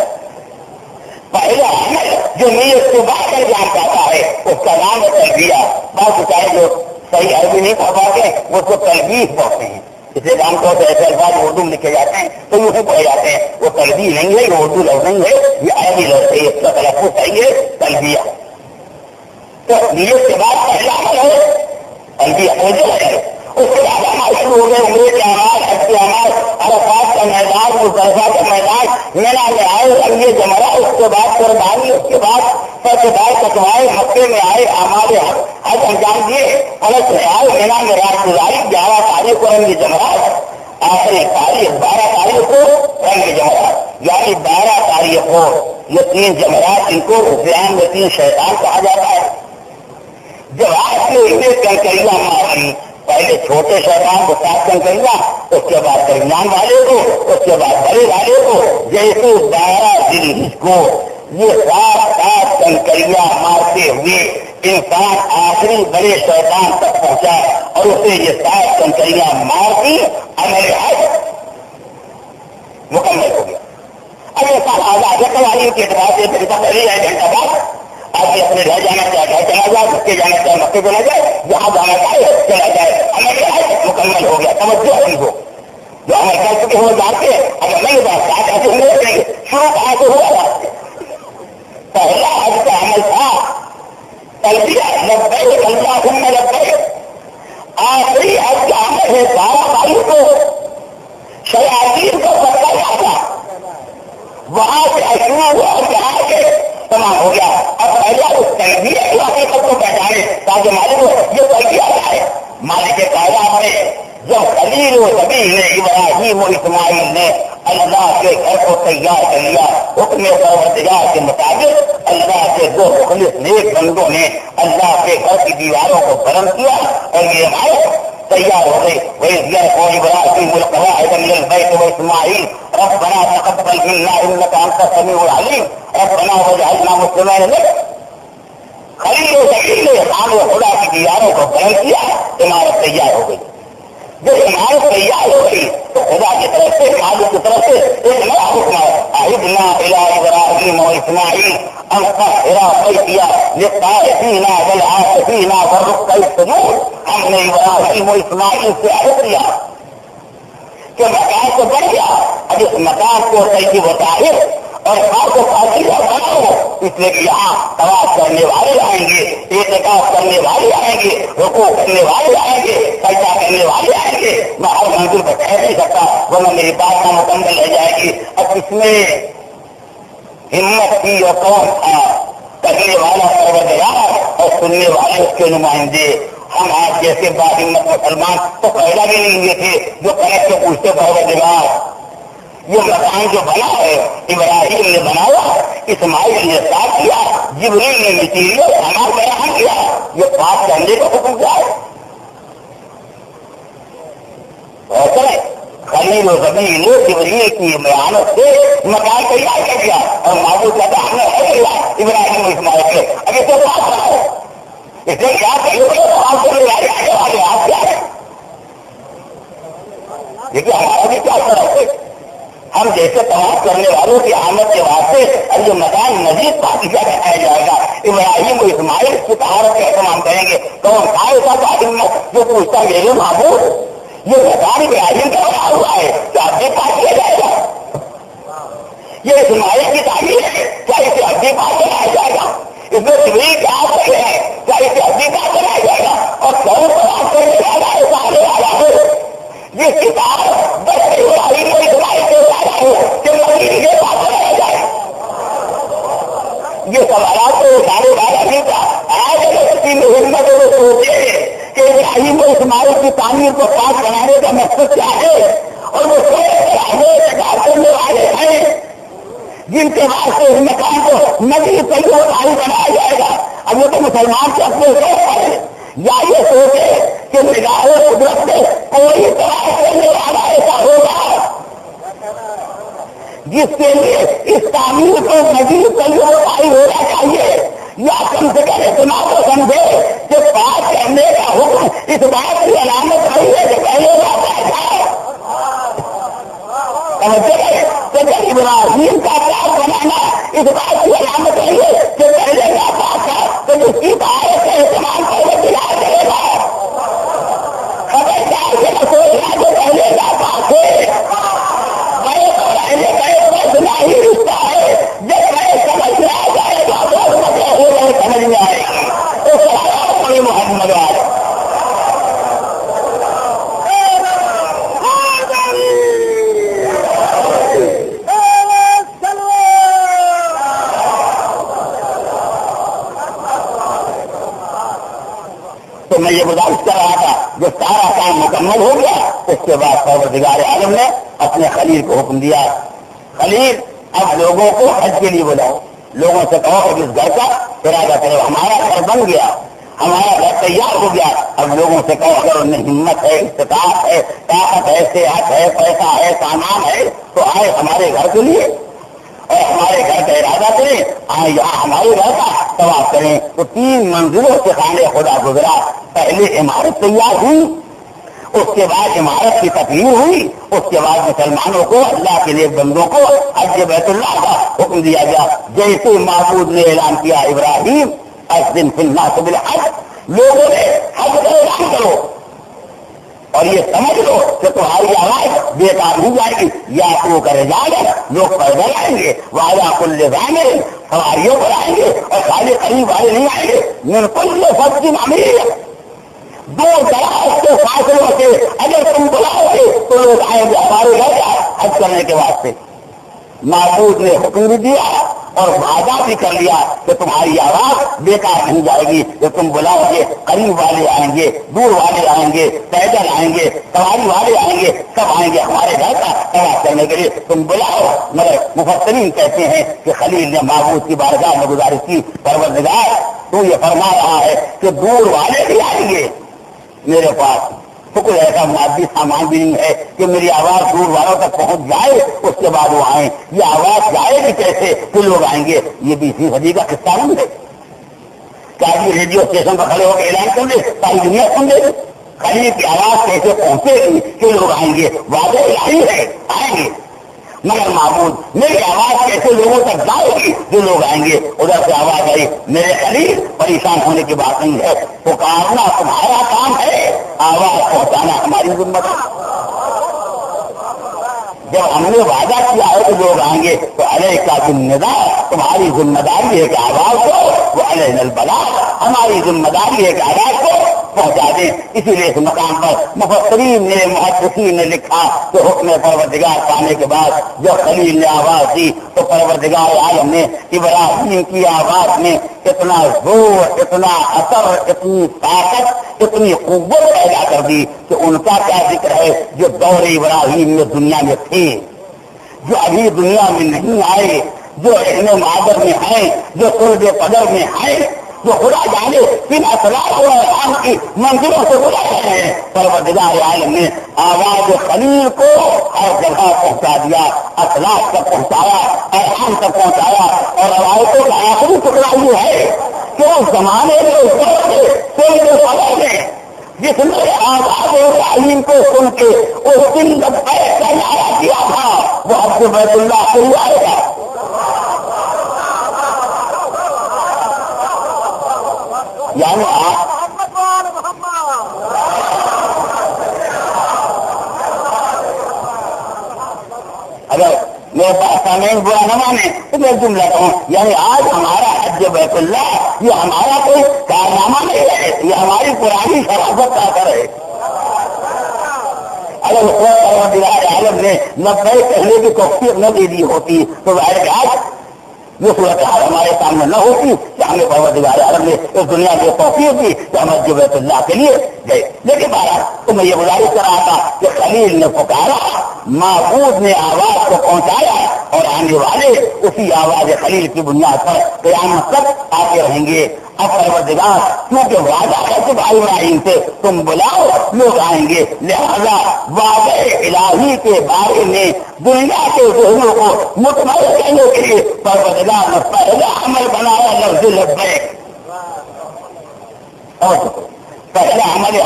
پہلا عمل جو نیت سے بعد کر جان پاتا ہے اس کا نام ہے تلبیہ. بات چاہے جو صحیح عربی نہیں پڑھ پاتے وہ اس کو تلبیہ پڑھتے ہیں. اس لیے عام طور سے ایسے الفاظ اردو میں لکھے جاتے ہیں تو یوں ہی پڑھے جاتے ہیں. وہ تلبیہ نہیں ہے, یہ اردو لفظ نہیں ہے, یہ عربی لفظ ہے, اس کا تلفظ صحیح ہے تلبیہ. تو نیت کے بعد پہلا عمل ہے تلبیہ. اس کے بعد عمل شروع ہو گئے, عمرے کے اعمال, حج کے اعمال, عرفات کا میدان, مزدلفہ کا میدان, مینا میں آئے, رمیے جمرہ, اس کے بعد قربانی, اس کے بعد سر کے بال کٹوائے, مکے میں آئے, اعمال حج انجام دیے, حج میں آئے, مینا میں رات گزاری, 11 تاریخ کو رنگ جمرات, آخری تاریخ 12 تاریخ کو رنگ جمرات. یعنی 12 تاریخ کو یہ 3 جمرات, ان کو اسلام میں 3 شیطان کہا جاتا ہے. جب آپ نے انہیں کنکریاں ماری, پہلے چھوٹے شیطان کو 7 کنکریاں, اس کے بعد درمیان والے کو, اس کے بعد بڑے والے کو, جیسے 12 دن کو یہ 7 کنکریاں مارتے ہوئے انسان آخری بڑے شیطان تک پہنچا اور اسے یہ 7 کنکریاں مار دی, عمل حج مکمل ہو گیا. اب انسان آزاد ہے قوانین کے اعتبار سے پہلے 1 گھنٹہ بعد آگے اپنے رہ جانا چاہے گھر چلا جائے, مکے جانا چاہے مکے چلا جائے, جہاں جانا چاہے چلا جائے, عمل حج مکمل ہو گیا. توجہ نہیں ہو جو عمل کر چکے ہو جانتے, اگر نہیں ہوتا ایسے ہم نہیں کریں گے. شروع کہاں سے ہوا؟ پہلا حج کا عمل تھا تلبیہ لبیک اللہم لبیک. آخری حج کا عمل ہے 12 تاریخ کو شیاطین کو پکڑا جاتا, وہاں سے شروع ہوا اور جہاں سے تمام ہو گیا. اب پہلا اس تلبیہ کی حقیقت کو پہچانے تاکہ معلوم ہو یہ تلبیہ کیا ہے. مالک کائنات میں جب خلیل و نبی نے ابراہیم و اسماعیل نے اللہ کے گھر کو تیار کر لیا, حکم پروردگار کے مطابق اللہ کے 2 مخلص نیک بندوں نے اللہ کے گھر کی دیواروں کو بلند کیا اور یہ عمارت تیار ہو گئی. وہی کو ابراہیم القواعد من البیت و اسماعیل, ربنا تقبل منا انك انت السميع العلیم ربنا واجعلنا مسلمین لک. خلیل و شکیل نے خان و خدا کی دیواروں کو بلند کیا, عمارت تیار ہو گئی. جب عمارت تیار ہو گئی تو خدا کی طرف سے, مالک کی طرف سے ایک نیا حکم ہے, عہدنا الی ابراہیم و اسماعیل ان طہرا بیتی للطائفین والعاکفین والرکع السجود. ہم نے ابراہیم و اسماعیل سے عہد کیا کہ مکان تو بن گیا, اب اس مکان کو طیب و طاہر اور خاص و پاکیزہ بناؤ, اس لیے کہ یہاں طواف کرنے والے آئیں گے, اعتکاف کرنے والے آئیں گے, رکوع کرنے والے آئیں گے, سجدہ کرنے والے آئیں گے. میں ہر منزل پر کہہ نہیں سکتا ورنہ میری بات نہ مکمل رہ جائے گی. اب اس میں ہمت کی اور کون تھا؟ کرنے والا پروردگار اور سننے والے اس کے نمائندے. ہم آج جیسے باہمت مسلمان تو پیدا بھی نہیں ہوئے تھے جو کہہ کے پوچھتے پروردگار یہ مکان جو بنا ہے ابراہیم نے بنایا, اسماعیل نے صاف کیا, جبریل نے مٹیریل سامان بیان کیا, یہ پاک کرنے کا حکم کیا ہے؟ خلیل و زمین نے جبریل کی بیانت سے مکان تیار کر دیا اور معبود کا ہم نے ہے کیا ابراہیم و اسماعیل کے. اب اس کو بات بناؤ, اس نے کیا آپ کیا ہے؟ دیکھیے ہمارا بھی کیا فرق ہے. ہم جیسے طواف کرنے والوں کی آمد کے واسطے اب یہ مکان مزید پاکیزہ بنایا جائے گا. ابراہیم و اسماعیل کی طہارت کا اہتمام کریں گے. کون تھا ایسا باہمت جو پوچھتا میرے معبود یہ مکان ابراہیم کا بنا ہوا ہے, کیا اب بھی پاک کیا جائے گا؟ یہ اسماعیل کی تعمیر ہے, کیا اسے اب بھی پاک بنایا جائے گا؟ اس میں جبریل کیا آتے ہیں, کیا اسے اب بھی پاک بنایا جائے گا؟ اور کون طواف کرنے والا ایسا آنے والا ہے یہ کتاب بس ابراہیم و اسماعیل کے ساتھ ہے کہ یہ بات بنایا جائے. یہ سوالات تو سارے والا نہیں تھا. آج اگر کسی میں ہمت وہ سوچے کہ ابراہیم و اسماعیل کی تعمیر کو پاک بنانے کا مقصد کیا ہے, اور وہ کرنے والے ہیں جن کے واسطے اس مکان کو مزید طیب و طاہر بنایا جائے گا. اب یہ تو مسلمان کے اپنے سوچ ہے, یا یہ سوچے کہ نگاہ قدرت سے کوئی طرح کرنے والا ایسا ہوگا جس کے لیے اس تعمیر کو مزید طیب و طاہر ہونا چاہیے, یا کم سے کم اتنا تو سمجھے کہ پاک کرنے کا حکم اس بات کی علامت نہیں ہے کہ پہلے جاتا ہے. ابراہیم کا پاک بنانا اس بات کی علامت نہیں ہے کہ پہلے کا پاک تھا تو جس کی طہارت کا استعمال پہلے دلا کرے گا. خبردار سے سوچنا جو پہلے کا پاک ہے بڑے پہلے بڑے ہی رشتہ ہے. جب میں سمجھ میں آ جائے گا بہت مزہ ہو رہے سمجھ میں آئے گی تو بڑے محمد آئے. تو میں یہ گزارش کر رہا تھا جو سارا کام مکمل ہو گیا اس کے بعد پروردگار عالم نے اپنے خلیل کو حکم دیا, خلیل اب لوگوں کو حج کے لیے بلاؤ, لوگوں سے کہو کہ اس گھر کا ارادہ کرو, ہمارا گھر بن گیا, ہمارا گھر تیار ہو گیا. اب لوگوں سے کہو اگر ان میں ہمت ہے, استطاعت ہے, طاقت ہے, صحت ہے, پیسہ ہے, سامان ہے تو آئے ہمارے گھر کے لیے اور ہمارے گھر کا ارادہ کریں, آئے یہاں ہمارے گھر کا طواف کریں. تو 3 منزلوں سے خانے خدا گزرا. پہلے عمارت تیار ہوئی, اس کے بعد عمارت کی تکمیل ہوئی, اس کے بعد مسلمانوں کو اللہ کے لیے بندوں کو حج بیت اللہ کا حکم دیا گیا. جیسے معبود نے اعلان کیا ابراہیم اذن فی الناس بالحج, لوگوں نے حج کا اعلان کرو اور یہ سمجھ لو کہ تمہاری آواز بیکار نہیں جائے گی. یا تو کرے جائے گا, لوگ پیدل آئیں گے, وعلیٰ کل ضامر سواریوں پر آئیں گے اور خالی قریب والے نہیں آئیں گے. من کل فج عمیق, دور دراز کے فاصلوں سے اگر تم بلاؤ گے تو لوگ آئیں گے ہمارے گھر کا حج کرنے کے واسطے. معبود نے حکم بھی دیا اور وعدہ بھی کر لیا کہ تمہاری آواز بیکار نہیں جائے گی. جو تم بلاؤ گے قریب والے آئیں گے, دور والے آئیں گے, پیدل آئیں گے, سواری والے آئیں گے, سب آئیں گے ہمارے گھر کا طواف کرنے کے لیے. تم بلاؤ. مگر مفسرین کہتے ہیں کہ خلیل نے معبود کی بارگاہ میں گزارش کی, پروردگار تو یہ فرما رہا ہے کہ دور والے بھی آئیں گے میرے پاس, تو کوئی ایسا مادی سامان بھی نہیں ہے کہ میری آواز دور والوں تک پہنچ جائے اس کے بعد وہ آئیں. یہ آواز جائے گی کیسے کہ لوگ آئیں گے؟ یہ 20ویں صدی کا قصہ نہیں ہے. کیا یہ ریڈیو اسٹیشن پر کھڑے ہو کے اعلان کر دے ساری دنیا سن دے گی؟ خلیل کی آواز کیسے پہنچے گی کہ لوگ آئیں گے؟ وعدہ الہی ہے آئیں گے، مگر معبود میری آواز کیسے لوگوں تک جائے گی جو لوگ آئیں گے؟ ادھر سے آواز آئی میرے خلیل پریشان ہونے کی بات نہیں ہے، پکارنا تمہارا کام ہے، آواز پہنچانا ہماری ذمہ ہے. جب ہم نے وعدہ کیا ہے کہ لوگ آئیں گے تو علیہ کا ذمہ دار، تمہاری ذمہ داری ہے کہ آواز کو وہ علیہ البلاغ، ہماری ذمہ داری ہے کہ آواز کو پہنچا دیں. اسی لیے اس مقام پر مفسرین نے محدثین نے لکھا کہ حکم پروردگار پانے کے بعد جب خلیل نے آواز دی تو پروردگار عالم نے ابراہیم کی آواز میں اتنا زور، اتنا اثر، اتنی طاقت، اتنی قوت پیدا کر دی کہ ان کا کیا ذکر ہے جو دور ابراہیم میں دنیا میں تھے، جو ابھی دنیا میں نہیں آئے، جو علم معدر میں ہیں، جو قرب قدر میں ہیں، جو خدا جانے کن اسرار و احکام کی منزلوں سے گزر رہے ہیں. پروردگار عالم نے آواز خلیل کو ہر جگہ پہنچا دیا، اسلاف تک پہنچایا، احکام تک پہنچایا. اور روایتوں کا آخری ٹکڑا یہ ہے کہ اس زمانے میں اس وقت کوئی خبر ہے جس نے آواز ابراہیم کو سن کے اس دن لبیک کا نعرہ دیا تھا وہ عبد بیت اللہ سے آئے گا. یعنی اگر میرے پاس سامعین برا نہ مانے تو میں جملہ کہوں، یعنی آج ہمارا حج بیت اللہ یہ ہمارا کوئی کارنامہ نہیں ہے، یہ ہماری پرانی شرافت کا اثر ہے. اگر پروردگار عالم نے لبیک کہنے کی توفیق نہ دے دی ہوتی تو ظاہر ہے آج یہ صورتحال ہمارے سامنے نہ ہوتی کہ ہمیں پروردگار عالم نے اس دنیا کی توفیق دی کہ ہم حج بیت اللہ کے لیے گئے. لیکن بہرحال تو میں یہ گزارش کر رہا تھا کہ خلیل نے پکارا، معبود نے آواز کو پہنچایا اور آنے والے اسی آواز خلیل کی بنیاد پر قیامت تک آتے رہیں گے. اب پروردگار کیونکہ وعدہ ہے کہ بھائی ابراہیم سے تم بلاؤ لوگ آئیں گے، لہذا وعدہ الہی کے بارے میں دنیا کے ذہنوں کو مطمئن کرنے کے لیے پروردگار نے پہلا عمل بنایا لفظ لبیک. اور پہلا عمل ہے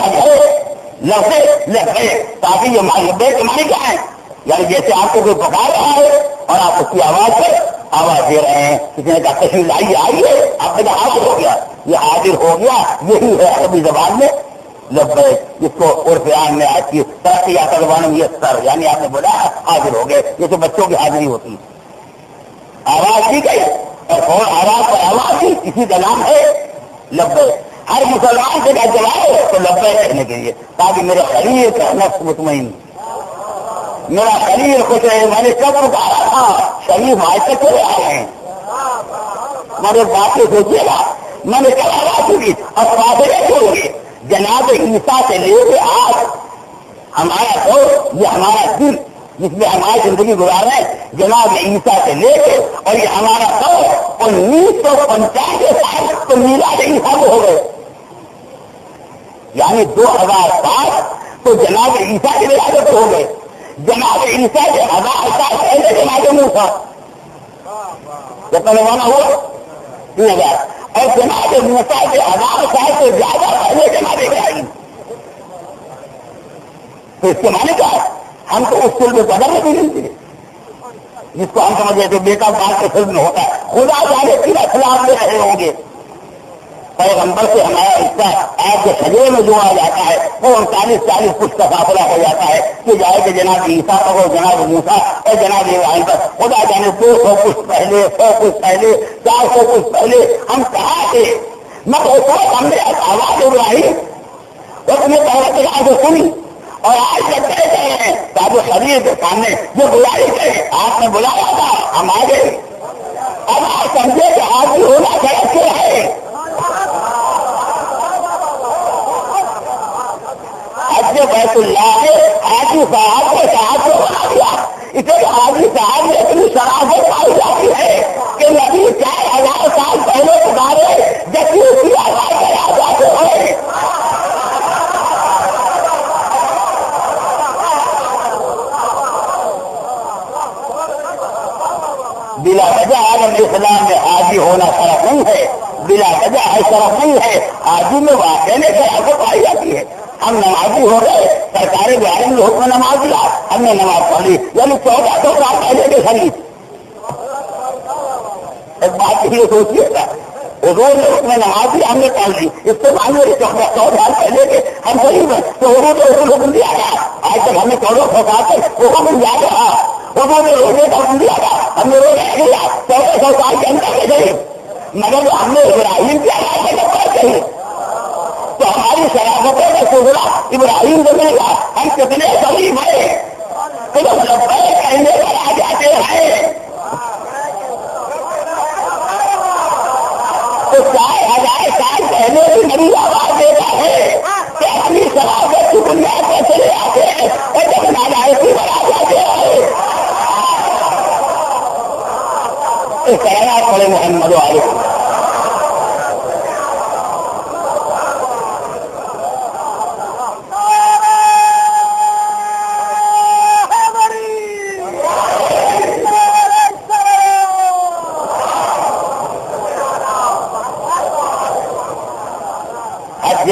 لفظ لبیک، تاکہ یہ لبیک کے معنی کیا ہے؟ یعنی جیسے آپ کو کوئی پکار رہا ہے اور آپ اس کی آواز سے آواز دے رہے ہیں، کسی نے کہا تشریف لائیے آئیے، آپ نے کہا حاضر ہو گیا، یہ حاضر ہو گیا، یہی ہے عربی زبان میں لبیک، جس کو عرف عام میں آج کی ترقی یافتہ زبانوں میں سر، یعنی آپ نے بولا حاضر ہو گئے، جیسے بچوں کی حاضری ہوتی ہے. آواز دی گئی اور آواز پر آواز دی، اسی کا نام ہے لبیک. ہر مسلمان سے جب آئے تو لبیک کہنے کے لیے، تاکہ میرے خلیل کا نفس مطمئن، میرا خلیل خوش ہے. میں نے کب پکارا تھا شریف آج تک چلے آئے ہیں. میرے بات کو سوچیے گا، میں نے کیا بات ہوگی اب فاصلے چھوڑیے. جناب عیسیٰ سے لے کے آج ہمارا دور، یہ ہمارا دل جس میں ہماری زندگی گزار رہے ہیں، جناب عیسیٰ سے لے کے اور یہ ہمارا دور 1995 سال تو میلاد عیسیٰ کو ہو گئے، یعنی 2000 سال تو جناب عیسیٰ کی ولادت ہو گئے. جناب عیسیٰ کے 1000 سال پہلے جناب موسیٰ کتنا زمانہ ہوا 3000، اور جناب موسیٰ کے 1000 سال سے زیادہ پہلے جناب ابراہیم. تو اس کے معنی کیا ہے؟ ہم تو اس فلم میں قدر نہیں ملتی جس کو ہم سمجھے تھے بیٹا باپ کے فلم میں ہوتا ہے. خدا جانے کن اخلاق میں رہے ہوں گے. پیغمبر سے ہمارا حصہ آج کے شجرے میں جو آ جاتا ہے وہ 39-40 فٹ کا فاصلہ ہو جاتا ہے کہ جائے کہ جناب عیسیٰ پر اور جناب موسیٰ اور جناب ابراہیم پر. خدا جانے 200 فٹ پہلے، 100 فٹ پہلے، 400 فٹ پہلے ہم کہاں تھے؟ مگر اس وقت ہم نے آواز ابراہیم اور تمہیں پہلے سے سنی اور آج تک کہہ رہے ہیں تاکہ خلیل کے سامنے جو گزارش ہے آپ نے بلایا تھا ہم آ گئے. اب آپ سمجھے کہ آج بھی ہونا غلط کیا ہے. حج بیت اللہ ہے، حاجی صاحب کے ساتھ بنا دیا. اسے حاجی صاحب نے اتنی شرافت پائی جاتی ہے کہ نبی 4000 سال پہلے پکارے جبکہ اس کی آواز آ جاتے ہیں. شرف نہیں ہے، بلا وجہ ہے شرف نہیں ہے، حاجی میں واقع میں شرافت پائی جاتی ہے۔ ہم نمازی ہو گئے، سرکاری بہار میں حکم نماز دیا، ہم نے نماز پڑھ لی، یعنی 1400 سال پہلے کے خرید ایک بات یہ سوچیے گا، حضور نے حکم نماز دیا، ہم نے پڑھ لی، اس سے مانگے 1400 سال پہلے کے ہم غریب ہیں تو حضور نے حکم دیا گیا، آج تک ہمیں 1400 سال تک وہ حکم دیا گیا، حضور نے روزے کا حکم دیا گیا، ہم نے روزہ کیا 1400 سال کے اندر کے غریب، مگر ہم نے ابراہیم کی آواز سے کہی تو ہماری شرافت کا سلسلہ ابراہیم سے ملے گا، ہم کتنے غریب ہیں تو کہنے پر آ جاتے ہیں تو 4000 سال پہلے بھی نبی آواز دیتا ہے کہ اپنی شرافت کی بنیاد پر چلے آتے ہیں اور جب نالائقی پر آ جاتے ہیں اس طرح پڑے محمد علیہ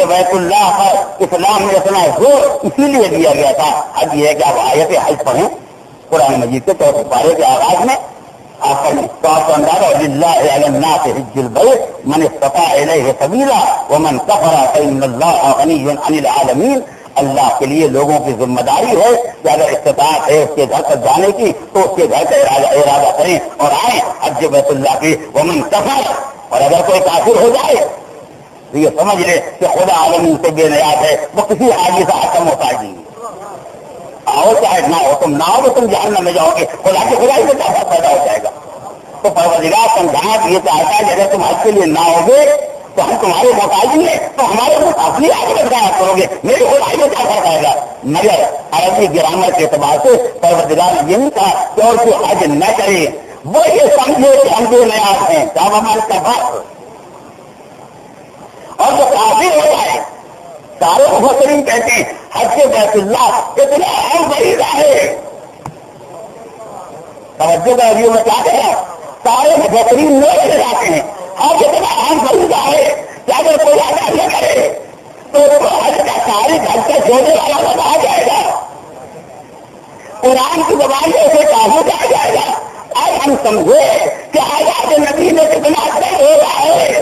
بیت اللہ پر اسلام میں اتنا زور اسی لیے دیا گیا تھا۔ اب یہ ہے کہ آپ آیت حج پڑھیں قرآن مجید کے 4 پارے کے آغاز میں آپ پڑھیں تو آپ کو اندازہ للہ علی الناس حج البیت من استطاع الیہ سبیلا ومن کفر فإن اللہ غنی عن العالمین۔ اللہ کے لیے لوگوں کی ذمہ داری ہے کہ اگر استطاعت ہے اس کے گھر تک جانے کی تو اس کے گھر کا ارادہ کریں اور آئیں حج بیت اللہ کی۔ ومن کفر، اور اگر کوئی کافر ہو جائے تو یہ سمجھ لے کہ خدا عالمین سے بے نیاز ہے، وہ کسی حاجی سے حکم ہوتا نہیں آؤ چاہے نہ ہو، تم نہ ہو تو تم جہنم میں جاؤ گے، خدا کی خدائی سے کیا پیدا ہو جائے گا۔ تو پروردگار سمجھانا یہ چاہتا ہے کہ اگر تم حج کے لیے نہ ہوگے تو ہم تمہارے محتاج ہیں تو ہمارے اپنی آگے بتایا کرو گے، میری خدائی میں کیا فرق آئے گا۔ مگر عربی گرامر کے اعتبار سے پروردگار یہ نہیں کہا کہ اور کوئی حج نہ کرے، وہ یہ سمجھے کہ ہم بے نیاز ہیں، کیا ہمارے کا بات اور جو کافر ہو جائے سارے مفسرین کہتے ہیں حج بیت اللہ اتنا اہم فریضہ ہے۔ توجہ کا ریو میں کیا کہیں سارے مفسرین لوگ چلے جاتے ہیں حج اتنا اہم فریضہ ہے کہ اگر کوئی ادا نہ کرے تو حج کا سارے گھر سے چھوڑنے والا بتایا جائے گا، قرآن کی زبان سے اسے کافی کہا جائے گا۔ آج ہم سمجھے کہ آزاد نبی نے کتنا اثر ہو رہا ہے۔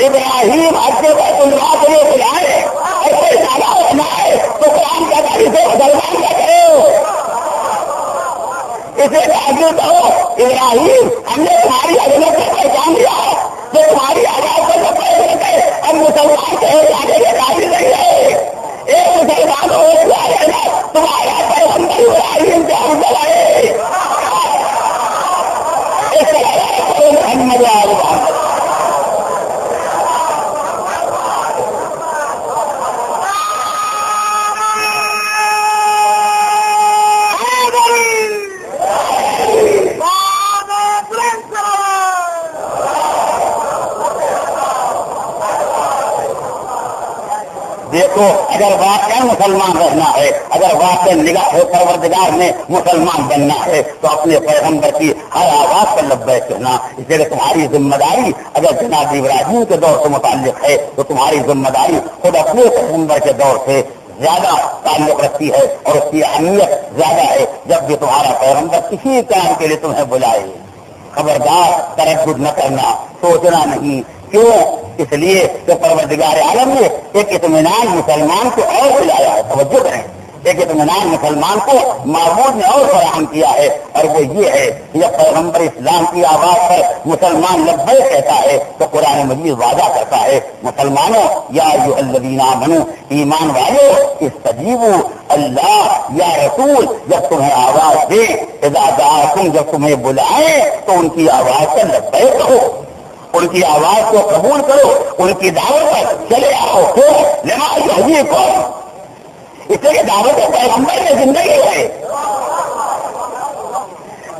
ابراہیم حج بیت اللہ کے لیے بلائے ایسے زیادہ ہونا ہے تو قرآن کا گاڑی سے مسلمان کیا کرو اسے آگے کہو ابراہیم ہم نے تمہاری عظمت کو پہچان لیا تو تمہاری آواز کو سب پہلے گئے، ہم مسلمان کے آگے کے قابل نہیں ہے، ایک مسلمان ہو تمہارا پیغمبر ابراہیم کے ہم چلائے اس طرح محمد علیہ دیکھو اگر واقعی مسلمان رہنا ہے، اگر واقعی نگاہ پروردگار میں مسلمان بننا ہے تو اپنے پیغمبر کی ہر آواز پر لبیک کہنا۔ اس لیے تمہاری ذمہ داری اگر جناب ابراہیم کے دور سے متعلق ہے تو تمہاری ذمہ داری خود اپنے پیغمبر کے دور سے زیادہ تعلق رکھتی ہے اور اس کی اہمیت زیادہ ہے۔ جب بھی تمہارا پیغمبر کسی کام کے لیے تمہیں بلائے خبردار تردد نہ کرنا، سوچنا نہیں، کیوں؟ اس لیے کہ پروردگار عالم نے ایک اطمینان مسلمان کو اور دلایا ہے۔ توجہ کریں، ایک اطمینان مسلمان کو معبود نے اور فراہم کیا ہے اور وہ یہ ہے کہ جب پیغمبر اسلام کی آواز پر مسلمان لبیک کہتا ہے تو قرآن مجید وعدہ کرتا ہے مسلمانوں یا ایھا الذین آمنوا ایمان والو استجیبوا اللہ یا رسول جب تمہیں آواز دے اذا دعاکم جب تمہیں بلائے تو ان کی آواز پر لبیک کہو، ان کی آواز کو قبول کرو، ان کی دعوت پر چلے آؤ۔ لما یحییکم اس لیے دعوت پیغمبر میں زندگی ہے،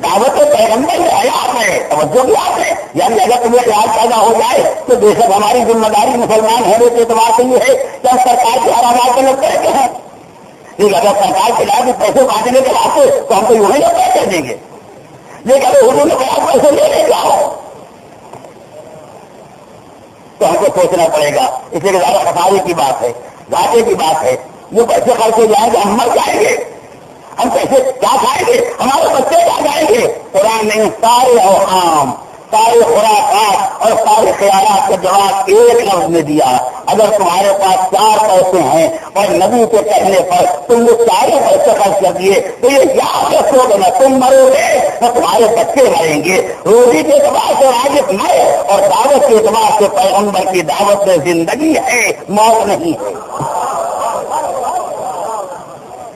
دعوت پیغمبر میں حیات ہے، توجہ بھی آپ ہے۔ یعنی اگر تمہیں خیال پیدا ہو جائے تو بے شک ہماری ذمہ داری مسلمان ہونے کے اعتبار سے یہ ہے کہ ہم سرکار کے ہر آواز میں لگتے رہتے ہیں، لیکن اگر سرکار کے لاج پیسے بانٹنے کے واسطے تو ہم تو یوں ہی لگتے کر دیں گے لیکن حضور نے کہا پیسے لے لے جاؤ، تو ہم کو سوچنا پڑے گا. اس لیے زیادہ خسارے کی بات ہے، گھاٹے کی بات ہے. وہ پیسے خرچ ہو جائیں گے، ہم مر جائیں گے. ہم پیسے کیا کھائیں گے؟ ہمارے بچے کیا جائیں گے؟ قرآن نے سارے اوہام، سارے خوراکات اور سارے خیالات کا جواب ایک لفظ میں دیا. اگر تمہارے پاس 4 پیسے ہیں اور نبی کے کہنے پر تم نے سارے پیسے خرچ کر دیے تو یہ یاد رکھو گے نہ تم مرو گے نہ تمہارے بچے مریں گے. روزی کے اعتبار سے راجب مرے اور دعوت کے اعتبار سے پیغمبر کی دعوت میں زندگی ہے، موت نہیں ہے.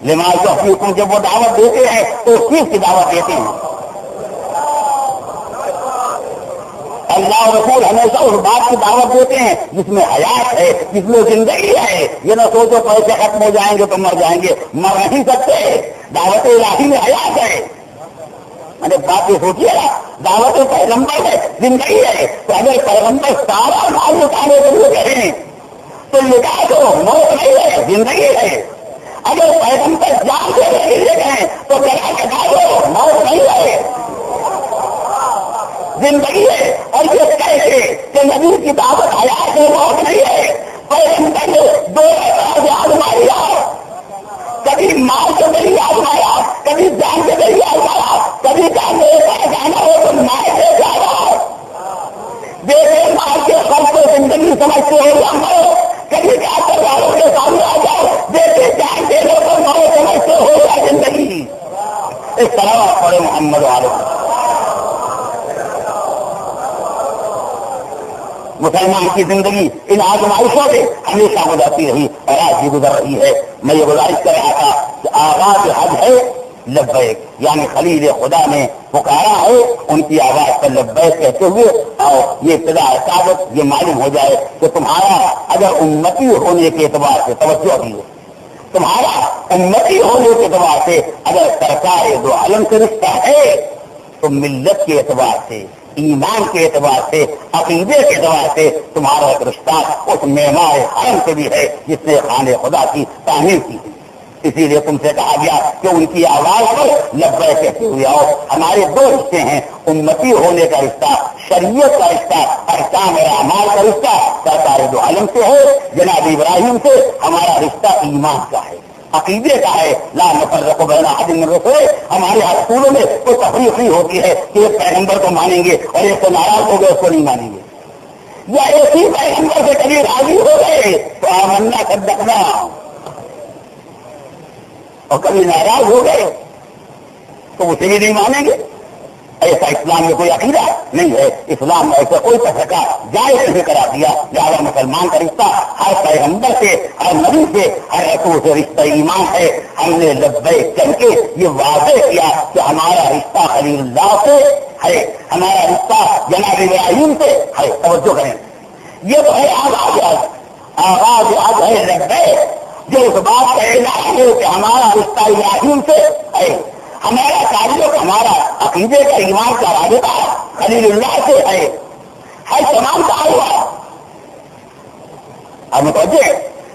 نماز جو حقیقوں جب وہ دعوت دیتے ہیں تو اس چیز کی دعوت دیتے ہیں. اللہ اور رسول ہمیشہ اس بات کی دعوت دیتے ہیں جس میں حیات ہے، جس میں زندگی ہے. یہ نہ سوچو پیسے ختم ہو جائیں گے تو مر جائیں گے، مر نہیں سکتے. دعوت الہی میں حیات ہے. میں نے بات یہ سوچیے نا، دعوت پیغمبر ہے، زندگی ہے. تو اگر پیغمبر سارا مال لٹانے کے لیے کہیں تو لٹا دو، موت نہیں ہے، زندگی ہے. اگر پیغمبر جان دینے کے لیے کہیں تو کیا لٹا دو، موت نہیں ہے، زندگی ہے. اور یہ کہہ کے کہ نبی کی دعوت حیات میں موت نہیں ہے. پیغمبر نے 2 اعتراض آزمایا، کبھی مال سے نہیں آزمایا، کبھی جان سے نہیں آزمایا. کبھی جان میرے پاس جانا ہو تو مال سے جانا، دیکھے مال کے خرچ کو زندگی سمجھتے ہو یا مرو. کبھی جاتے والوں کے سامنے آ جاؤ، دیکھے جان دینے کو مرو سمجھتے ہو یا زندگی. اس طرح پڑے محمد والوں. مسلمان کی زندگی ان آزمائشوں سے ہمیشہ گزرتی رہی اور آج بھی گزر رہی ہے. میں یہ گزارش کر رہا تھا کہ آغاز حج ہے لبیک، یعنی خلیل خدا نے پکارا ہے، ان کی آواز پر لبیک کہتے ہوئے اور یہ ابتدا ثابت یہ معلوم ہو جائے کہ تمہارا اگر امتی ہونے کے اعتبار سے توجہ بھی ہو، تمہارا امتی ہونے کے اعتبار سے اگر سرکار دو عالم سے رشتہ ہے تو ملت کے اعتبار سے، ایمان کے اعتبار سے، عقیدے کے اعتبار سے تمہارا ایک رشتہ اس معمار حرم سے بھی ہے جس نے خانہ خدا کی تعمیر کی ہے. اسی لیے تم سے کہا گیا کہ ان کی آواز پر لبیک کہتے ہوئے آؤ. ہمارے 2 رشتے ہیں، امتی ہونے کا رشتہ، شریعت کا رشتہ، احکام اور اعمال کا رشتہ سرکار دو عالم سے ہے. جناب ابراہیم سے ہمارا رشتہ ایمان کا ہے، عقیدے کا ہے. لا نفرق بین احد من رسلہ. ہمارے اصولوں میں کوئی تفریق نہیں ہوتی ہے کہ ایک پیغمبر کو مانیں گے اور ایک کو ناراض ہو گئے اس کو نہیں مانیں گے، یا ایک ہی پیغمبر سے کبھی راضی ہو گئے تو آمنا صدقنا اور کبھی ناراض ہو گئے تو اسے بھی نہیں مانیں گے. ایسا اسلام میں کوئی عقیدہ نہیں ہے. اسلام میں ایسا کوئی تفریقہ جائز نہیں کرا دیا. لہٰذا مسلمان کا رشتہ ہر پیغمبر سے، ہر نبی سے، ہر رسول سے رشتہ ایمان ہے. ہم نے لبیک کر کے یہ واضح کیا کہ ہمارا رشتہ خلیل اللہ سے ہے، ہمارا رشتہ جناب ابراہیم سے ہے. توجہ کریں، یہ تو ہے آغاز آج ہے لبیک، جو اس بات کا اعلان ہے کہ ہمارا رشتہ ابراہیم سے ہے، ہمارا تعلق، ہمارا عقیدے کا، ایمان کا رابطہ خلیل اللہ سے ہے. ہر تمام کا ہوا اب متوجہ،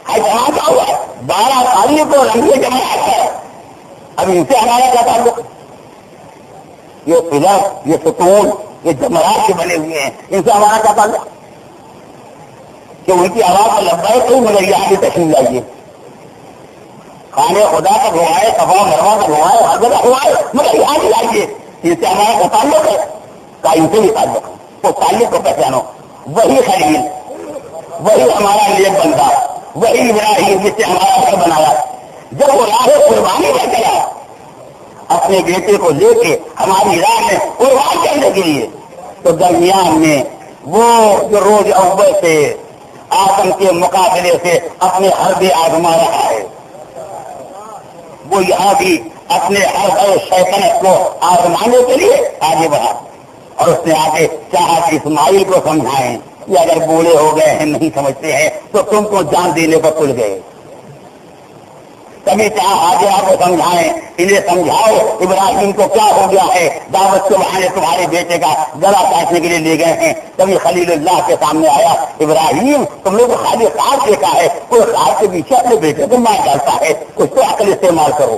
ہر تمام کا ہوا 12 تاریخ کو رنگے جماعت ہے. اب ان سے ہمارا کیا تعلق؟ یہ پلر، یہ ستون، یہ جماعت کے بنے ہوئے ہیں، ان سے ہمارا کیا تعلق؟ کہ ان کی آواز میں لبیک کوئی مگر یہاں بھی تشریف لائیے. خانے خدا کا گھمائے، صفا مروا کا گھمائے، ہر جگہ گھمائے مگر یہاں بھی لائیے. ان سے ہمارا کا تعلق ہے کا ان سے بھی تعلق ہے. تو تعلق کو پہچانو. وہی خلیل، وہی ہمارا نیک بندہ، وہی ابراہیم جس سے ہمارا گھر بنایا. جب وہ راہ قربانی پر چلا اپنے بیٹے کو لے کے ہماری راہ میں قربان کرنے کے لیے، تو درمیان میں وہ جو روز اول سے آدم کے مقابلے سے اپنے حرب آزما رہا ہے، وہ یہاں بھی اپنے ہر شیطنت کو آزمانے کے لیے آگے بڑھا. اور اس نے آگے چاہا کہ اسماعیل کو سمجھائیں کہ اگر بوڑھے ہو گئے ہیں، نہیں سمجھتے ہیں تو تم کو جان دینے پر تل گئے. کبھی چاہا آگے آپ کو سمجھائیں، انہیں سمجھاؤ ابراہیم کو کیا ہو گیا ہے، دعوت کے بہانے تمہارے بیٹے کا گلا کاٹنے کے لیے لے گئے ہیں. کبھی خلیل اللہ کے سامنے آیا، ابراہیم تم لوگ خالی خواب دیکھا ہے، کوئی خواب کے پیچھے اپنے بیٹے کو مار ڈالتا ہے، کچھ تو عقل استعمال کرو،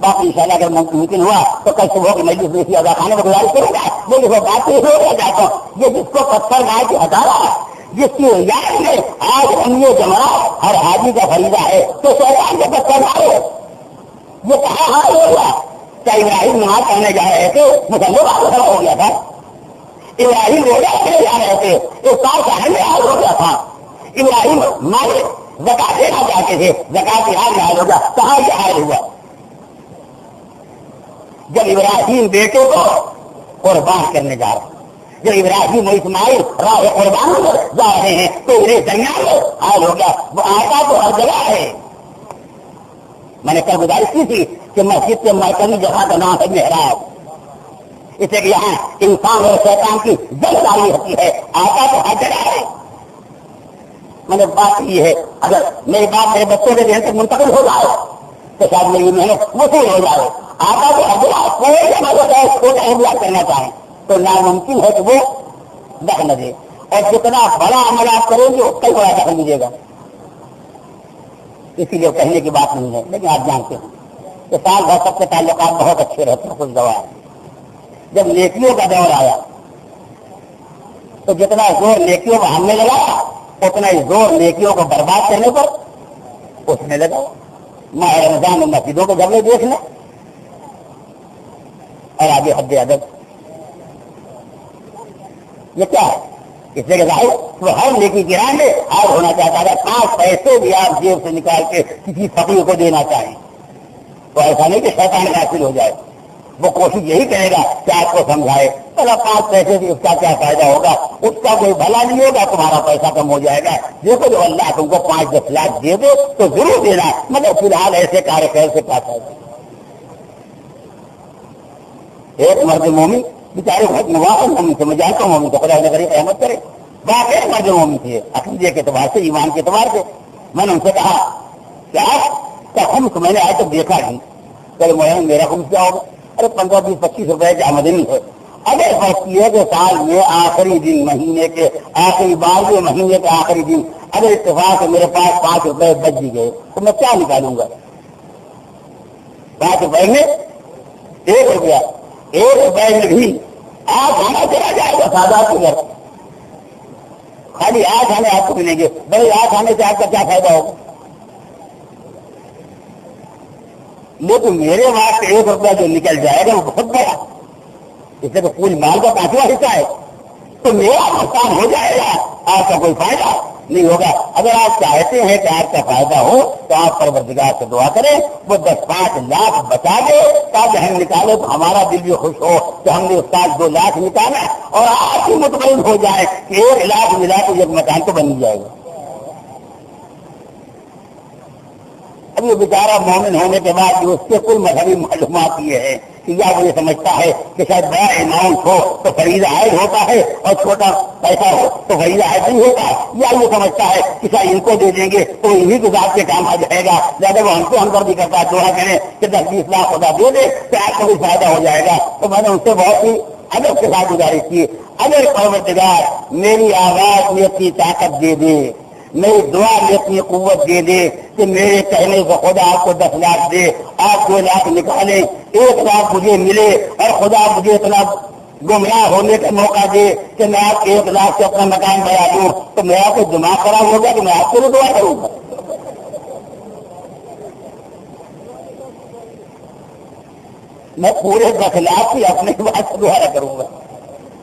باقی انشاءاللہ اگر ممکن ہوا تو کل صبح کی مجلس میں اسی ادا خانے میں گزارش کروں گا. لیکن وہ بات ہو رہا جاتا ہوں یہ جس کو پتھر مار کے ہٹا رہا ہے، جس کی یاد میں آج ہم یہ جماعت ہر حاجی کا فریضہ ہے تو شیطان کے پتھر مارے. یہ کہاں حال ہوگا؟ کیا ابراہیم نماز پڑھنے جا رہے تھے مسلم واقع ہو گیا تھا؟ ابراہیم روزہ رکھنے جا رہے تھے افطار کا میں حال ہو گیا تھا؟ ابراہیم مالے زکات دینا چاہتے تھے زکات کی حال میں حال ہوگا؟ کہاں یہ حال ہوا؟ جب ابراہیم بیٹے کو قربان کرنے جا رہے ہیں، جب ابراہیم و اسماعیل راہ قربان جا رہے ہیں تو انہیں درمیان میں حال ہو گیا. وہ آتا تو ہر جگہ ہے. میں نے کل گزارش کی تھی کہ مسجد کے مرکزی جگہ کا نام ہے محراب، اس لیے کہ یہاں انسان اور شیطان کی جنگ جاری ہوتی ہے. آتا تو ہر جگہ ہے. میں نے بات کی ہے اگر میری بات میرے بچوں کے ذہن تک منتقل ہو جائے تو شاید میری محنت وصول ہو جائے. آتا تو ہر جگہ کوئی جگہ کو احملہ کرنا چاہیں تو ناممکن ہے کہ وہ دخل دے، اور جتنا بڑا عمل آپ کریں گے کئی بڑا دخل ملے گا. اسی لیے کہنے کی بات نہیں ہے، لیکن آپ جانتے ہیں کہ سال بھر سب کے تعلقات بہت اچھے رہتے ہیں کچھ گواہ. جب نیکیوں کا دور آیا تو جتنا زور نیکیوں کو ہم نے لگایا اتنا ہی زور نیکیوں کو برباد کرنے پر اس نے لگا. ماہ رمضان میں مسجدوں کو جھگڑے دیکھنا اور آگے حد ادب یہ کیا ہے؟ اس لیے کہ ظاہر وہ ہر نیکی گران میں حال ہونا چاہتا ہے. 5 پیسے بھی آپ جیب سے نکال کے کسی فقیر کو دینا چاہیں تو ایسا نہیں کہ شیطان حاصل ہو جائے. وہ کوشش یہی کرے گا کہ آپ کو سمجھائے چلو 5 پیسے سے اس کا کیا فائدہ ہوگا، اس کا کوئی بھلا نہیں ہوگا، تمہارا پیسہ کم ہو جائے گا. دیکھو جو اللہ تم کو 5-10 لاکھ دے دے تو ضرور دینا، مگر فی الحال ایسے کار خیر سے کیا فائدہ. ایک مرد مومن بیچارے بہت موافق مومن تھے، میں جانتا ہوں مومن تو خدا نہ کرے قیامت کرے. باقی ایک مرد مومن تھے عقیدے کے اعتبار سے، ایمان کے اعتبار سے. میں نے ان سے کہا کہ آپ کا خمس میں نے آج تک دیکھا نہیں. کہ میرا خمس کیا ہوگا؟ ارے 15-20-25 روپئے کی آمدنی ہے. اگر فرض کی ہے کہ سال میں آخری دن مہینے کے آخری 12ویں مہینے کے آخری دن اگر اتفاق سے میرے پاس 5 روپئے بچ بھی گئے تو میں کیا نکالوں گا؟ 5 روپئے میں 1 روپیہ، 1 روپئے میں بھی 8 آنا چلا جائے گا سادہ کے گھر. خالی 8 آنے آپ کو ملیں گے. بھائی 8 آنے سے آپ کا کیا فائدہ ہوگا؟ لیکن میرے وہاں سے 1 روپیہ جو نکل جائے گا وہ بہت بڑا، اس سے تو پوری مال کا 5واں حصہ ہے. تو میرا نقصان ہو جائے گا، آپ کا کوئی فائدہ نہیں ہوگا. اگر آپ چاہتے ہیں کہ آپ کا فائدہ ہو تو آپ پروردگار سے دعا کریں وہ 10-5 لاکھ بچا دے تاکہ ہم نکالے تو ہمارا دل بھی خوش ہو کہ ہم نے اس کا 2 لاکھ نکالا، اور آپ بھی مطمئن ہو جائے کہ 1 لاکھ ملا تو ایک مکان تو بن جائے گا. اب یہ بیچارہ مومن ہونے کے بعد جو اس کے کل مذہبی معلومات یہ ہے کہ یا وہ یہ سمجھتا ہے کہ شاید بڑا اماؤنٹ ہو تو فریضہ عائد ہوتا ہے اور چھوٹا پیسہ ہو تو فریضہ عائد نہیں ہوتا، یا یہ سمجھتا ہے کہ شاید ان کو دے دیں گے تو انہیں کے ذات کے کام آ جائے گا، زیادہ وہ ہم کو ہمدردی کرتا ہے دعا کریں کہ 10-20 لاکھ خدا دے دے تو آپ کو بھی فائدہ ہو جائے گا. تو میں نے ان سے بہت ہی ادب کے ساتھ گزارش کی، اگر پروردگار میری آواز میں اپنی طاقت دے دے، میری دعا میں اپنی قوت دے دے کہ میرے کہنے سے خدا آپ کو 10 لاکھ دے، آپ 2 لاکھ نکالیں، 1 لاکھ مجھے ملے، اور خدا مجھے اتنا گمراہ ہونے کا موقع دے کہ میں آپ 1 لاکھ سے اپنا مکان بنا دوں، تو میرا کوئی دماغ خراب ہوگا کہ میں آپ کے لیے دعا کروں گا؟ میں پورے 10 لاکھ کی اپنے بات سے دعا کروں گا.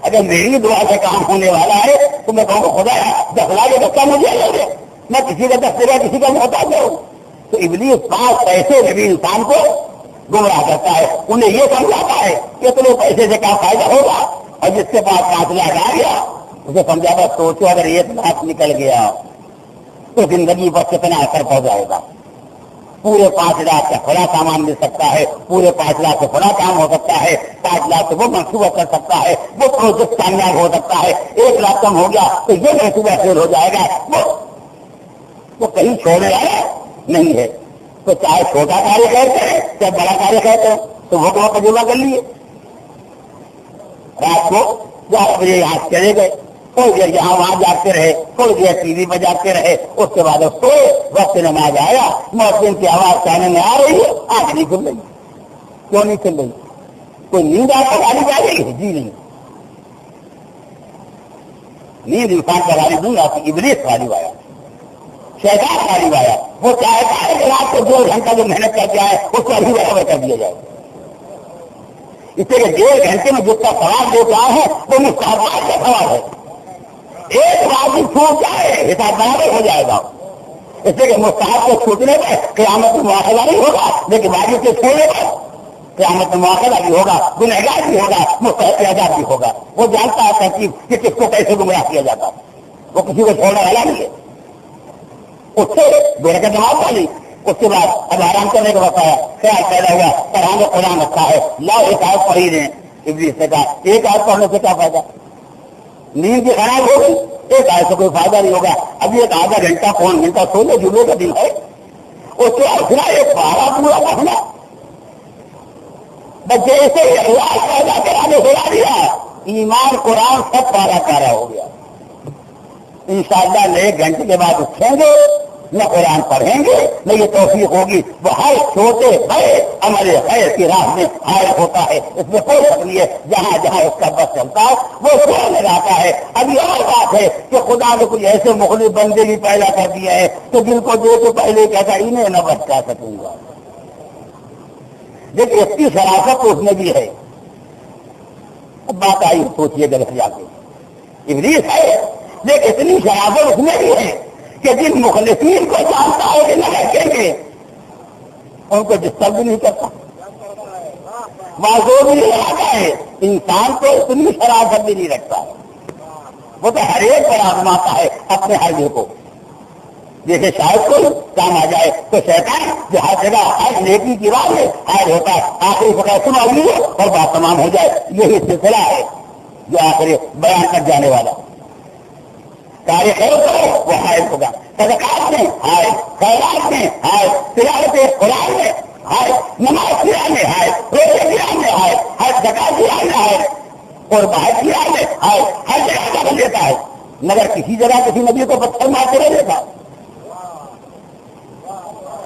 اگر میری دعا سے کام ہونے والا ہے تو میں کہوں گا خدا 10 لاکھ بچہ مجھے لے لے، میں کسی کا 10 روپیہ کسی کا محتاج ہوں. تو ابلیس 5 پیسے میں بھی انسان کو گمراہ کرتا ہے، انہیں یہ سمجھاتا ہے کہ اتنے پیسے سے کیا فائدہ ہوگا، اور جس کے پاس 5 لاکھ آ گیا اسے سمجھاتا سوچو اگر 1 لاکھ نکل گیا تو زندگی پر کتنا اثر پڑ جائے گا. پورے 5 لاکھ کا بڑا سامان مل سکتا ہے، پورے 5 لاکھ سے بڑا کام ہو سکتا ہے، 5 لاکھ سے وہ منصوبہ کر سکتا ہے، وہ پروجیکٹ کامیاب ہو سکتا ہے. 1 لاکھ کم ہو گیا تو یہ منصوبہ فیل ہو جائے گا. وہ کہیں چھوڑنے والا نہیں ہے. تو چاہے چھوٹا کاریہ کہتے ہیں چاہے بڑا کاریہ کہتے ہیں تو وہ تو تجربہ کر لیے. رات کو 11 بجے یہاں چلے گئے، تھوڑی دیر یہاں وہاں جاتے رہے، تھوڑی دیر ٹی وی پہ جاتے رہے، اس کے بعد سوئے. وقت نماز آیا، مؤذن کی آواز کہنے میں آ رہی ہے، آنکھ نہیں کھل رہی. کیوں نہیں چل رہی؟ کوئی نیند آپ کو غالب آ جائے گی؟ جی نہیں، نیند انسان کا غالب نہیں آتی، ابلیس غالب آیا، شیطان غالب آیا۔ وہ چاہتا ہے کہ رات کو 2 گھنٹہ جو محنت کر کے آئے اس کو ابھی برابر کر دیا جائے، اس لیے کہ 1.5 گھنٹے میں جتنا ثواب دے کے آئے ہیں وہ مستحبات کا ثواب ہے۔ ایک بات بھی چھوٹ جائے حساب برابر ہو جائے گا، اس لیے کہ مستحب کو چھوٹنے پر قیامت میں مواخذہ نہیں ہوگا، لیکن واجب کے چھوڑنے پر قیامت میں مواخذہ بھی ہوگا، گنہگار بھی ہوگا، مستحب آزاد بھی ہوگا۔ وہ جانتا ہے ترتیب کہ کس کو کیسے گمراہ کیا جاتا، وہ کسی کو چھوڑنے والا نہیں ہے۔ اس سے بیٹھ کے دماغ والی، اس کے بعد اب آرام کرنے کا وقت آیا، خیال پیدا ہوا پڑھانے قرآن رکھا ہے، لاؤ ایک آیت پڑھی دیں۔ ابلیس نے کہا ایک آیت پڑھنے سے کیا فائدہ، نیند بھی خراب ہوگی، ایک آیت سے کوئی فائدہ نہیں ہوگا، ابھی ایک آدھا گھنٹہ 1 گھنٹہ سو لے، جمعے کا دن ہے، اس سے اٹھنا ایک پارا پورا پڑھنا، بس جیسے احساس پیدا کرانے ہوا دیا، ایمان قرآن سب پارا پارا ہو گیا۔ انشاءاللہ 1 گھنٹے کے بعد اٹھیں گے، نہ قرآن پڑھیں گے، نہ یہ توفیق ہوگی، وہ ہر چھوٹے بڑے عمل خیر کی راہ میں حائل ہوتا ہے، اس میں کوئی شک نہیں ہے۔ جہاں جہاں اس کا بس چلتا ہے وہ چھوڑ لگاتا ہے۔ ابھی اور بات ہے کہ خدا نے کچھ ایسے مخلص بندے بھی پیدا کر دیا ہے تو دل کو دے تو پہلے کہتا انہیں نہ بچا سکوں گا، لیکن اس کی شرافت تو اس میں بھی ہے۔ اب بات آئی سوچیے گا جا کے، ابلیس ہے لیکن اتنی شرافت اس میں بھی ہے کہ جن مخلصین کو جانتا ہے کہ نہ رکھیں گے ان کو ڈسٹرب بھی نہیں کرتا، معذور بھی نہیں لگاتا ہے۔ انسان کو اتنی شرافت بھی نہیں رکھتا ہے، وہ تو ہر ایک پر آزماتا ہے اپنے حربے کو، جیسے شاید کوئی کام آ جائے تو شیطان جو ہر جگہ ہر نیکی کی راہ میں حائل ہوتا ہے، آخری فکر سنا لیے اور بات تمام ہو جائے۔ یہی سلسلہ ہے جو آخری بیان کر جانے والا، کار خیر کرو وہ حائل ہوگا، صدقات میں حائل، خیرات میں حائل، تلاوت قرآن میں حائل، نماز قرآن میں حائل، روزے قرآن میں حائل، ہر زکات قرآن میں حائل، اور باہر قرآن میں حائل، ہر جگہ کا بن لیتا ہے، مگر کسی جگہ کسی نبی کو پتھر مارتے رہ دیتا،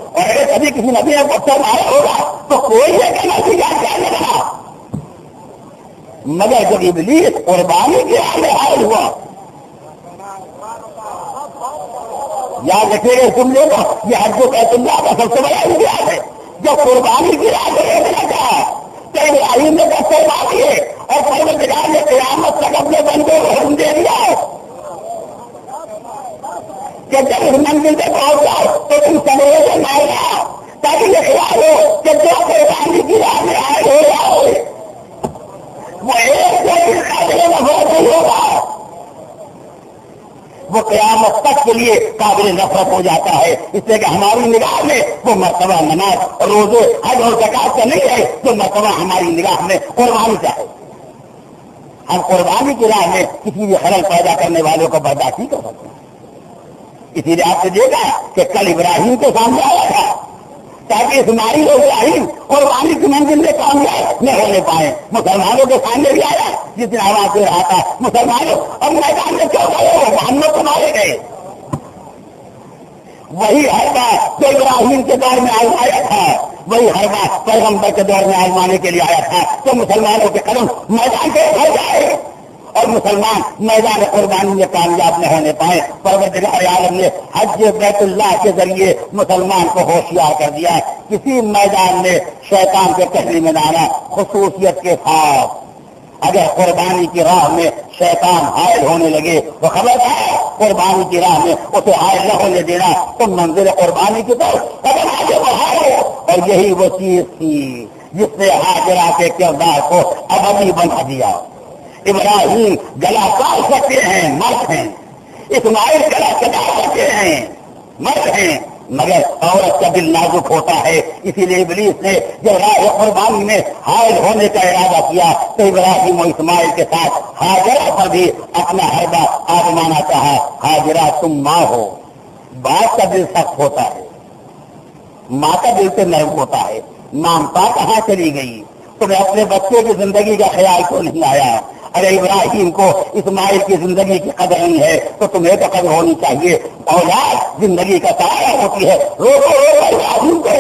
اور اگر کبھی کسی نبی نے پتھر مارا ہوگا تو کوئی یہ کہنا جان لگا، مگر جب ابلیس قربانی قرآن میں حائل ہوا، یاد رکھے گا تم لوگ یہ حج کو بیت اللہ کا سب سے بڑا امتیاز ہے۔ جب قربانی کی راہ لگا تو ابراہیم نے پتھر مار دیے اور پروردگار نے قیامت تک اپنے بندے کو حکم دے دیا کہ جب اس منزل پہ پہنچ جاؤ تو تم سمجھے سے مارنا، تاکہ یہ خیال ہو کہ جو قربانی کی راہ میں آئے ہو جاؤ وہ ایک دن قابل نفرت نہیں ہوگا، وہ قیامت تک کے لیے قابل نفرت ہو جاتا ہے۔ اس لیے کہ ہماری نگاہ میں وہ مرتبہ نماز روزے حج اور زکات کا نہیں ہے، جو مرتبہ ہماری نگاہ میں قربانی کا ہے۔ ہم قربانی کی راہ میں کسی بھی خلل پیدا کرنے والوں کو برداشت نہیں کر سکتے۔ اسی لیے آپ نے دیکھا کہ کل ابراہیم کے سامنے آیا تھا تاکہ اسماعیل اور ابراہیم قربانی کی منزل میں کامیاب نہ ہونے پائے، مسلمانوں کے سامنے بھی آیا جس دن آواز دے رہا تھا مسلمانوں اب میدان میں کیوں گئے ہو، محمد کو مارے گئے۔ وہی حربہ جو ابراہیم کے دور میں آزمایا تھا، وہی حربہ پیغمبر کے دور میں آزمانے کے لیے آیا تھا تو مسلمانوں کے قدم میدان پہ بھر جائے اور مسلمان میدان قربانی میں کامیاب نہ ہونے پائے۔ پروردگار عالم نے حج بیت اللہ کے ذریعے مسلمان کو ہوشیار کر دیا، کسی میدان میں شیطان کے پہلی میں نہ آنا، خصوصیت کے ساتھ اگر قربانی کی راہ میں شیطان حائل ہونے لگے تو خبر ہے قربانی کی راہ میں اسے حائل نہ ہونے دینا، تو منزل قربانی کی طرف اگر آگے بڑھائے۔ اور یہی وہ چیز تھی جس نے ہاجرہ کے کردار کو ابدی بنا دیا۔ ابراہیم گلا کاٹ سکتے ہیں، مرد ہیں، اسماعیل گلا کٹا سکتے ہیں، مرد ہیں، مگر عورت کا دل نازک ہوتا ہے۔ اسی لیے ابلیس نے جب راہ قربانی میں حائل ہونے کا ارادہ کیا تو ابراہیم و اسماعیل کے ساتھ ہاجرہ پر بھی اپنا حربہ آزمانا چاہا۔ ہاجرہ تم ماں ہو، باپ کا دل سخت ہوتا ہے، ماں کا دل سے نرم ہوتا ہے، مامتا کہاں چلی گئی، تمہیں اپنے بچے کی زندگی کا خیال کیوں نہیں آیا؟ اگر ابراہیم کو اسماعیل کی زندگی کی قدر نہیں ہے تو تمہیں تو قدر ہونی چاہیے۔ اولاد زندگی کا سایہ ہوتی ہے، روکو ابراہیم کو،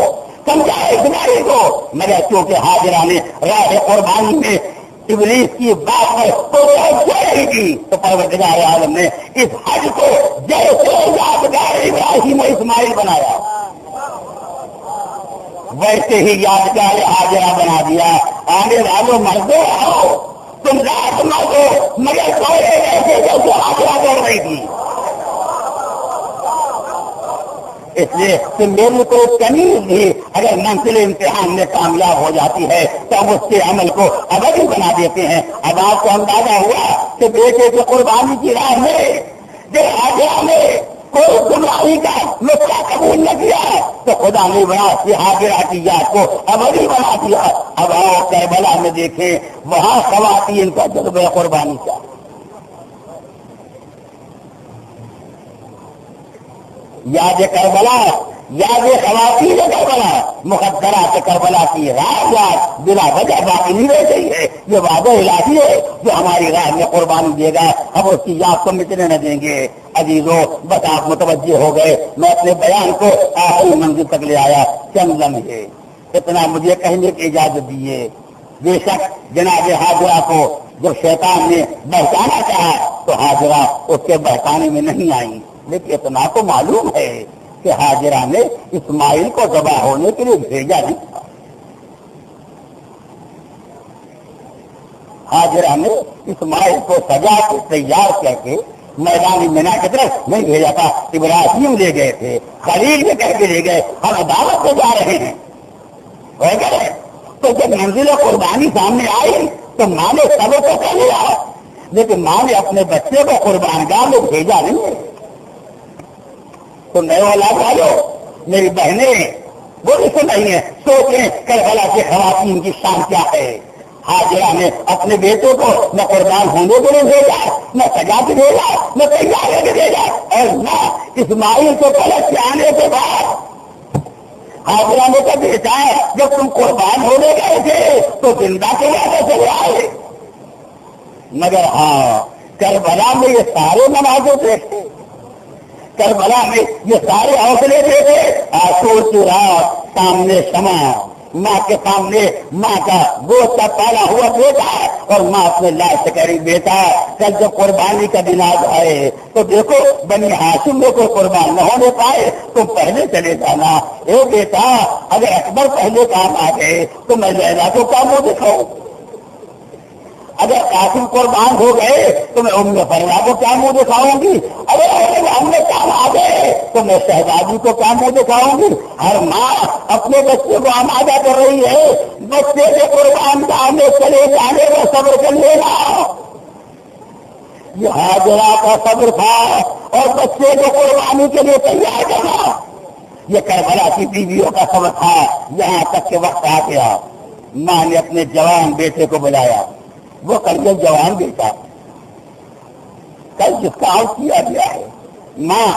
سمجھا اسماعیل کو، مگر چونکہ حاجرہ نے راہ قربانی میں ابلیس کی بات پر توجہ نہیں کی تو پروردگار عالم نے اس حج کو جیسے یادگار ابراہیم و اسماعیل بنایا ویسے ہی یادگار حاجرہ بنا دیا۔ آنے والوں مردوں آؤ، تم رات مردو مگر کوئی ایسے جیسے حاجرہ کر رہی تھی، اس لیے کہ میری کوئی تمیز بھی اگر منزل امتحان میں کامیاب ہو جاتی ہے تو ہم اس کے عمل کو ابدی بنا دیتے ہیں۔ اب آپ کو اندازہ ہوا کہ بیٹے کی قربانی کی راہ میں جو حاجرہ میں کوئی گمراہی کا نقطہ قبول نہ کیا تو خدا نے بنا کہ حاجرہ کی یاد کو ابدی بنا دیا۔ اب آؤ کربلا میں دیکھیں وہاں خواتین کا جذبہ قربانی کا، یاد کربلا، یاد خواتین کربلا، مقدرات کربلا کی رات رات بلا وجہ باقی نہیں رہ گئی ہے۔ یہ وعدہ الہی ہے جو ہماری راہ میں قربانی دے گا، ہم اس کی یاد کو مٹنے نہ دیں گے۔ عزیزوں بس آپ متوجہ ہو گئے، میں اپنے بیان کو آخری منزل تک لے آیا، چند لمحے اتنا مجھے کہنے کی اجازت دیے۔ بے شک جناب حاجرہ کو جب شیطان نے بہکانا چاہا تو حاجرہ اس کے بہکانے میں نہیں آئی، لیکن اتنا تو معلوم ہے کہ حاجرہ نے اسماعیل کو ذبح ہونے کے لیے بھیجا نہیں تھا۔ حاجرہ نے اسماعیل کو سجا کے تیار کر کے میدان مینا کی طرف نہیں بھیجا تھا، ابراہیم لے گئے تھے، خلیل نے کہہ کے لے گئے ہم عدالت سے جا رہے ہیں، تو جب منزل قربانی سامنے آئی تو ماں نے سب کو کہہ لیا، لیکن ماں نے اپنے بچے کو قربان گاہ میں بھیجا نہیں ہے۔ تو نئے اولاد والو میری بہنیں وہ بھی سن رہی ہیں، سوچیں کربلا کی خواتین کی شان کیا ہے۔ حاجرہ نے اپنے بیٹے کو نہ قربان ہونے کے لیے بھیجا، نہ سجا کے بھیجا، نہ تیار کے بھیجا، اور نہ اسماعیل کو پلٹ کے آنے کے بعد حاجرہ نے کہا بیٹا جب تم قربان ہونے گئے تھے تو زندہ کے وعدے چلے آئے، مگر ہاں کربلا میں یہ سارے نمازوں دیکھتے، کربلا میں یہ سارے حوصلے دیکھے، آسور کی رات سامنے شمع، ماں کے سامنے ماں کا گوشت کا پالا ہوا بیٹا، اور ماں اپنے لاش سے کہہ رہی بیٹا کل جب قربانی کا دن آئے تو دیکھو بنی ہاشم میں کوئی قربان نہ ہونے پائے، تم پہلے چلے جانا۔ اے بیٹا اگر اکبر پہلے کام آ گئے تو میں لیلا کو کیا منہ دکھاؤں، اگر قاسم قربان ہو گئے تو میں ام فروا کو کیا منہ دکھاؤں گی، اگر ہم نے کام آ گئے تو میں شہزادی کو کیا منہ دکھاؤں گی۔ ہر ماں اپنے بچے کو آمادہ کر رہی ہے، بچے کے قربان گاہ میں چلے جانے کا صبر کر لینا۔ یہ حاجرہ کا صبر تھا اور بچے کو قربانی کے لیے تیار کرنا، یہ کربلا کی بیویوں کا صبر تھا۔ یہاں تک کہ وقت آ گیا، ماں نے اپنے جوان بیٹے کو بلایا، وہ کل جوان بیٹا کل جس کا عرض کیا گیا ہے، ماں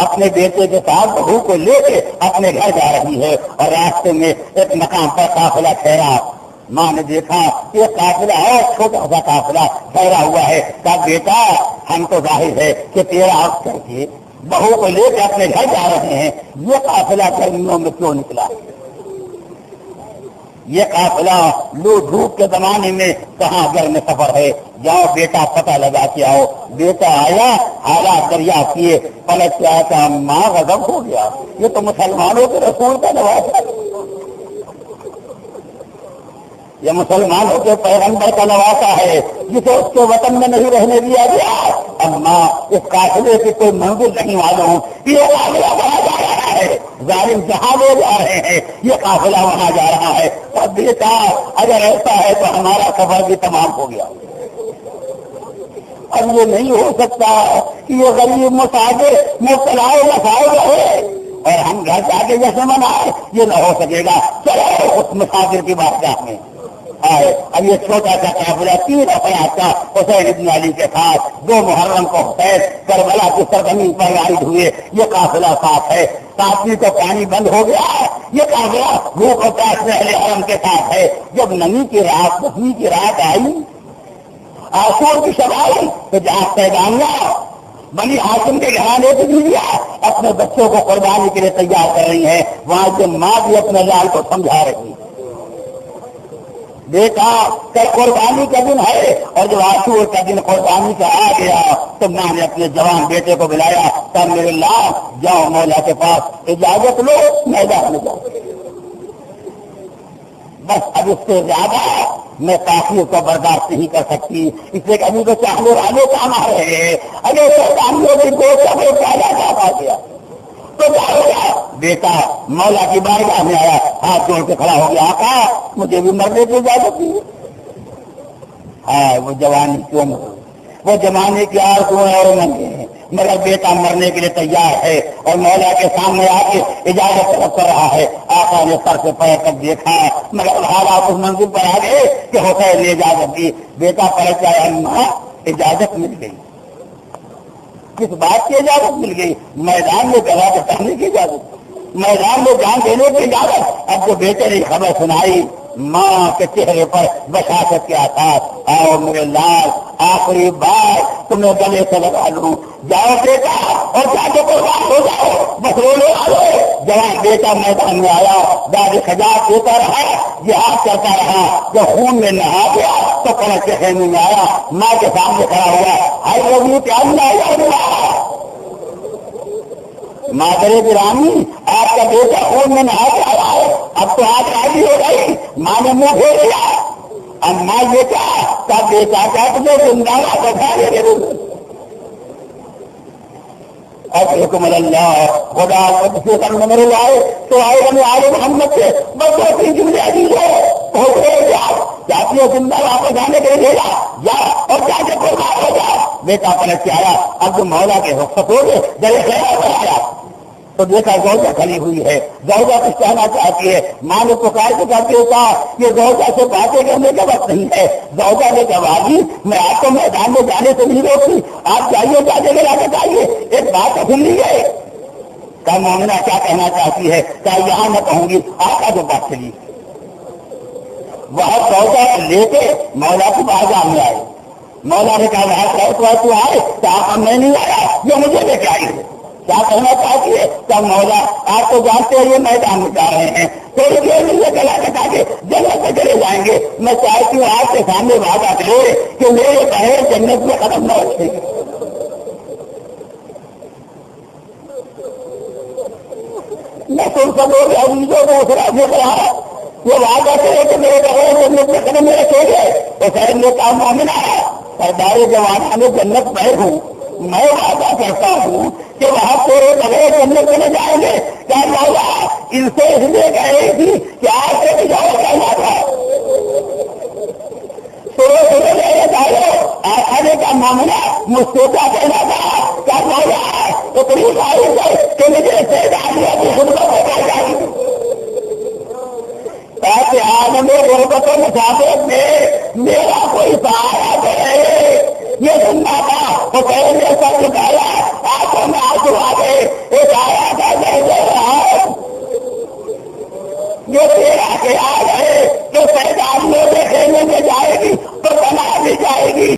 اپنے بیٹے کے ساتھ بہو کو لے کے اپنے گھر جا رہی ہے، اور راستے میں ایک مقام پر قافلہ ٹھہرا۔ ماں نے دیکھا کہ قافلہ ہے، چھوٹا سا قافلہ ٹھہرا ہوا ہے، کہا بیٹا ہم تو ظاہر ہے کہ تیرا عرض کر کے بہو کو لے کے اپنے گھر جا رہے ہیں، یہ قافلہ گرمیوں میں کیوں نکلا؟ یہ قافلہ لو دھوپ کے زمانے میں کہاں گھر میں سفر ہے، جاؤ بیٹا پتہ لگا کے آؤ۔ بیٹا آیا، حالات دریافت کیے، پلٹ کے آیا کہ ماں غضب ہو گیا، یہ تو مسلمانوں کے رسول کا نواسا ہے، یہ مسلمانوں کے پیغمبر کا نواسا ہے جسے اس کے وطن میں نہیں رہنے دیا گیا۔ اب ماں اس قافلے کی کوئی منزل نہیں معلوم، یہ قافلہ وہاں جا رہا ہے، ظالم جہاں لے جا رہے ہیں یہ قافلہ وہاں جا رہا ہے، اور بیٹا اگر ایسا ہے تو ہمارا سفر بھی تمام ہو گیا۔ اب یہ نہیں ہو سکتا کہ یہ غریب مسافر مبتلا مسائل رہے اور ہم گھر جا کے جیسے منائے، یہ نہ ہو سکے گا۔ چلو اس مسافر کی بارگاہ میں آئے۔ اب یہ چھوٹا سا قافلہ 3 افراد کا حسین ابن علی کے ساتھ 2 محرم کو حسین کربلا کی سرزمین پر رائد ہوئے، یہ قافلہ صاف ہے، 7ویں کو پانی بند ہو گیا، یہ قافلہ بھوک اور پیاس میں اہل حرم کے ساتھ ہے۔ جب نمی کی رات 10ویں کی رات آئی، آسور کی شب آئی تو جہاں پیغامیہ بنی ہاشم کے گھرانے سے بھی لیا، اپنے بچوں کو قربانی کے لیے تیار کر رہی ہیں، وہاں سے ماں بھی اپنے لال کو سمجھا رہی ہے، دیکھا کہ قربانی کا دن ہے، اور جب عاشور کا دن قربانی کا آ گیا تو ماں نے اپنے جوان بیٹے کو بلایا، کہا میرے اللہ جاؤ مولا کے پاس اجازت لو میدان میں جاؤ، بس اب اس سے زیادہ میں تاخیر کو برداشت نہیں کر سکتی، اس لیے ابھی تو چاہنے والے کام آ رہے ہیں، اگر سرکاریوں کی گوشت میں پیدا آ گیا تو کیا ہو گیا؟ بیٹا مولا کی بارگاہ میں آیا، ہاتھ جوڑ کے کھڑا ہو گیا، آقا مجھے بھی مرنے کی اجازت دی۔ ہاں وہ جوانی کیوں نہ ہو، وہ زمانے کی آرزویں اور منگے ہیں، مگر بیٹا مرنے کے لیے تیار ہے اور مولا کے سامنے آ کے اجازت طلب کر رہا ہے۔ آقا نے سر سے پیر تک دیکھا مگر حالات اس منزل پر آ گئے کہ حسین نے اجازت دی، بیٹا پلٹ جائے، اماں اجازت مل گئی، کس بات کی اجازت مل گئی؟ میدان میں گلا کے پہننے کی اجازت، میدان میں جان دینے کی اجازت۔ اب جو بیٹے نے خبر سنائی، ماں کے چہرے پر بشاشت کے آثار، آؤ میرے لال آخری بار تمہیں گلے سے لگا لوں، جاؤ بیٹا اور جا کے قربان ہو جاؤ، بس رونے والے۔ جوان بیٹا میدان میں آیا، داد خجاب دیتا رہا، جہاد کرتا رہا، جب خون میں نہا گیا تو پلٹ کے خیمے میں آیا، ماں کے سامنے کھڑا ہوا، ہائی ربی پیار نہ مادر گرامی آپ کا بیٹا خون میں نہا کے آیا ہے، اب تو آج راضی ہو گئی، ماں نے منہ پھیر لیا، اب ماں یہ کیا بیٹا کیا تجھے زندہ بٹھا دے گے، حکم اللہ خدا سے نمبر لائے تو آئے ہمیں آئے محمد سے بس اپنی جملے عزیز ہو گئے، جاتی ہو زندہ واپس آنے کے لیے بھیجا جا اور جا کے قربان ہو جا۔ بیٹا پلٹ کے آیا، اب جو مولا کے رخصت ہو گئے جلے خیال پر آیا تو دیکھا زوجہ کھڑی ہوئی ہے، زوجہ کچھ کہنا چاہتی ہے، ماں نے پکار کے کہتے ہوتا یہ زوجہ سے باتیں کرنے کا وقت نہیں ہے۔ زوجہ نے کہا جی میں آپ کو میدان میں جانے سے نہیں روکتی، آپ جائیے جانے کے لا کے جائیے، ایک بات سن لیجیے۔ کیا مومنہ کیا کہنا چاہتی ہے؟ کیا یہاں میں کہوں گی آقا جو بات چلی، وہ زوجہ لے کے مولا کی بارگاہ میں آئے، مولا نے کہا تو آئے تو آقا میں نہیں آیا، یہ مجھے لے کے آئی ہے، کیا کہنا چاہتی ہے؟ کیا مولا آپ تو جانتے ہیں یہ میدان میں جا رہے ہیں، تھوڑی دیر میں یہ گلا کٹا کے جنت میں چلے جائیں گے، میں چاہتی ہوں آپ کے سامنے وعدہ کرے کہ میرے بہن جنت میں قدم نہ رکھے گی۔ میں تم سب لوگ عزیزوں کو اس راجے پر آیا، وہ وعدہ کرے کہ میرے بہن جنت میں قدم میں رکھے گے، حسین نے کہا مومنہ سردار جوانہ میں جنت میں ہوں، میں وعدہ کرتا ہوں کہ وہاں تیرے بغیر جنت میں جائیں گے، کیا مولا ان سے اس لیے کہہ رہی تھی کہ آج سے بھی جاؤ کہنا تھا آخری کا معاملہ مجھ سے کیا کہنا تھا، کیا مولا اتنی خواہش ہے کہ مجھے کی خدمت میں کر جائیں تاکہ عالم غربت و مسافرت میں میرا کوئی سہارا کرے۔ یہ سننا تھا حسین نے سر جھکایا، آنکھوں میں آنسو آ گئے، ایک آیا تھا دے رہا ہے یہ تیرا خیال ہے کہ سیدان میں دیکھنے میں جائے گی تو بنا بھی جائے گی۔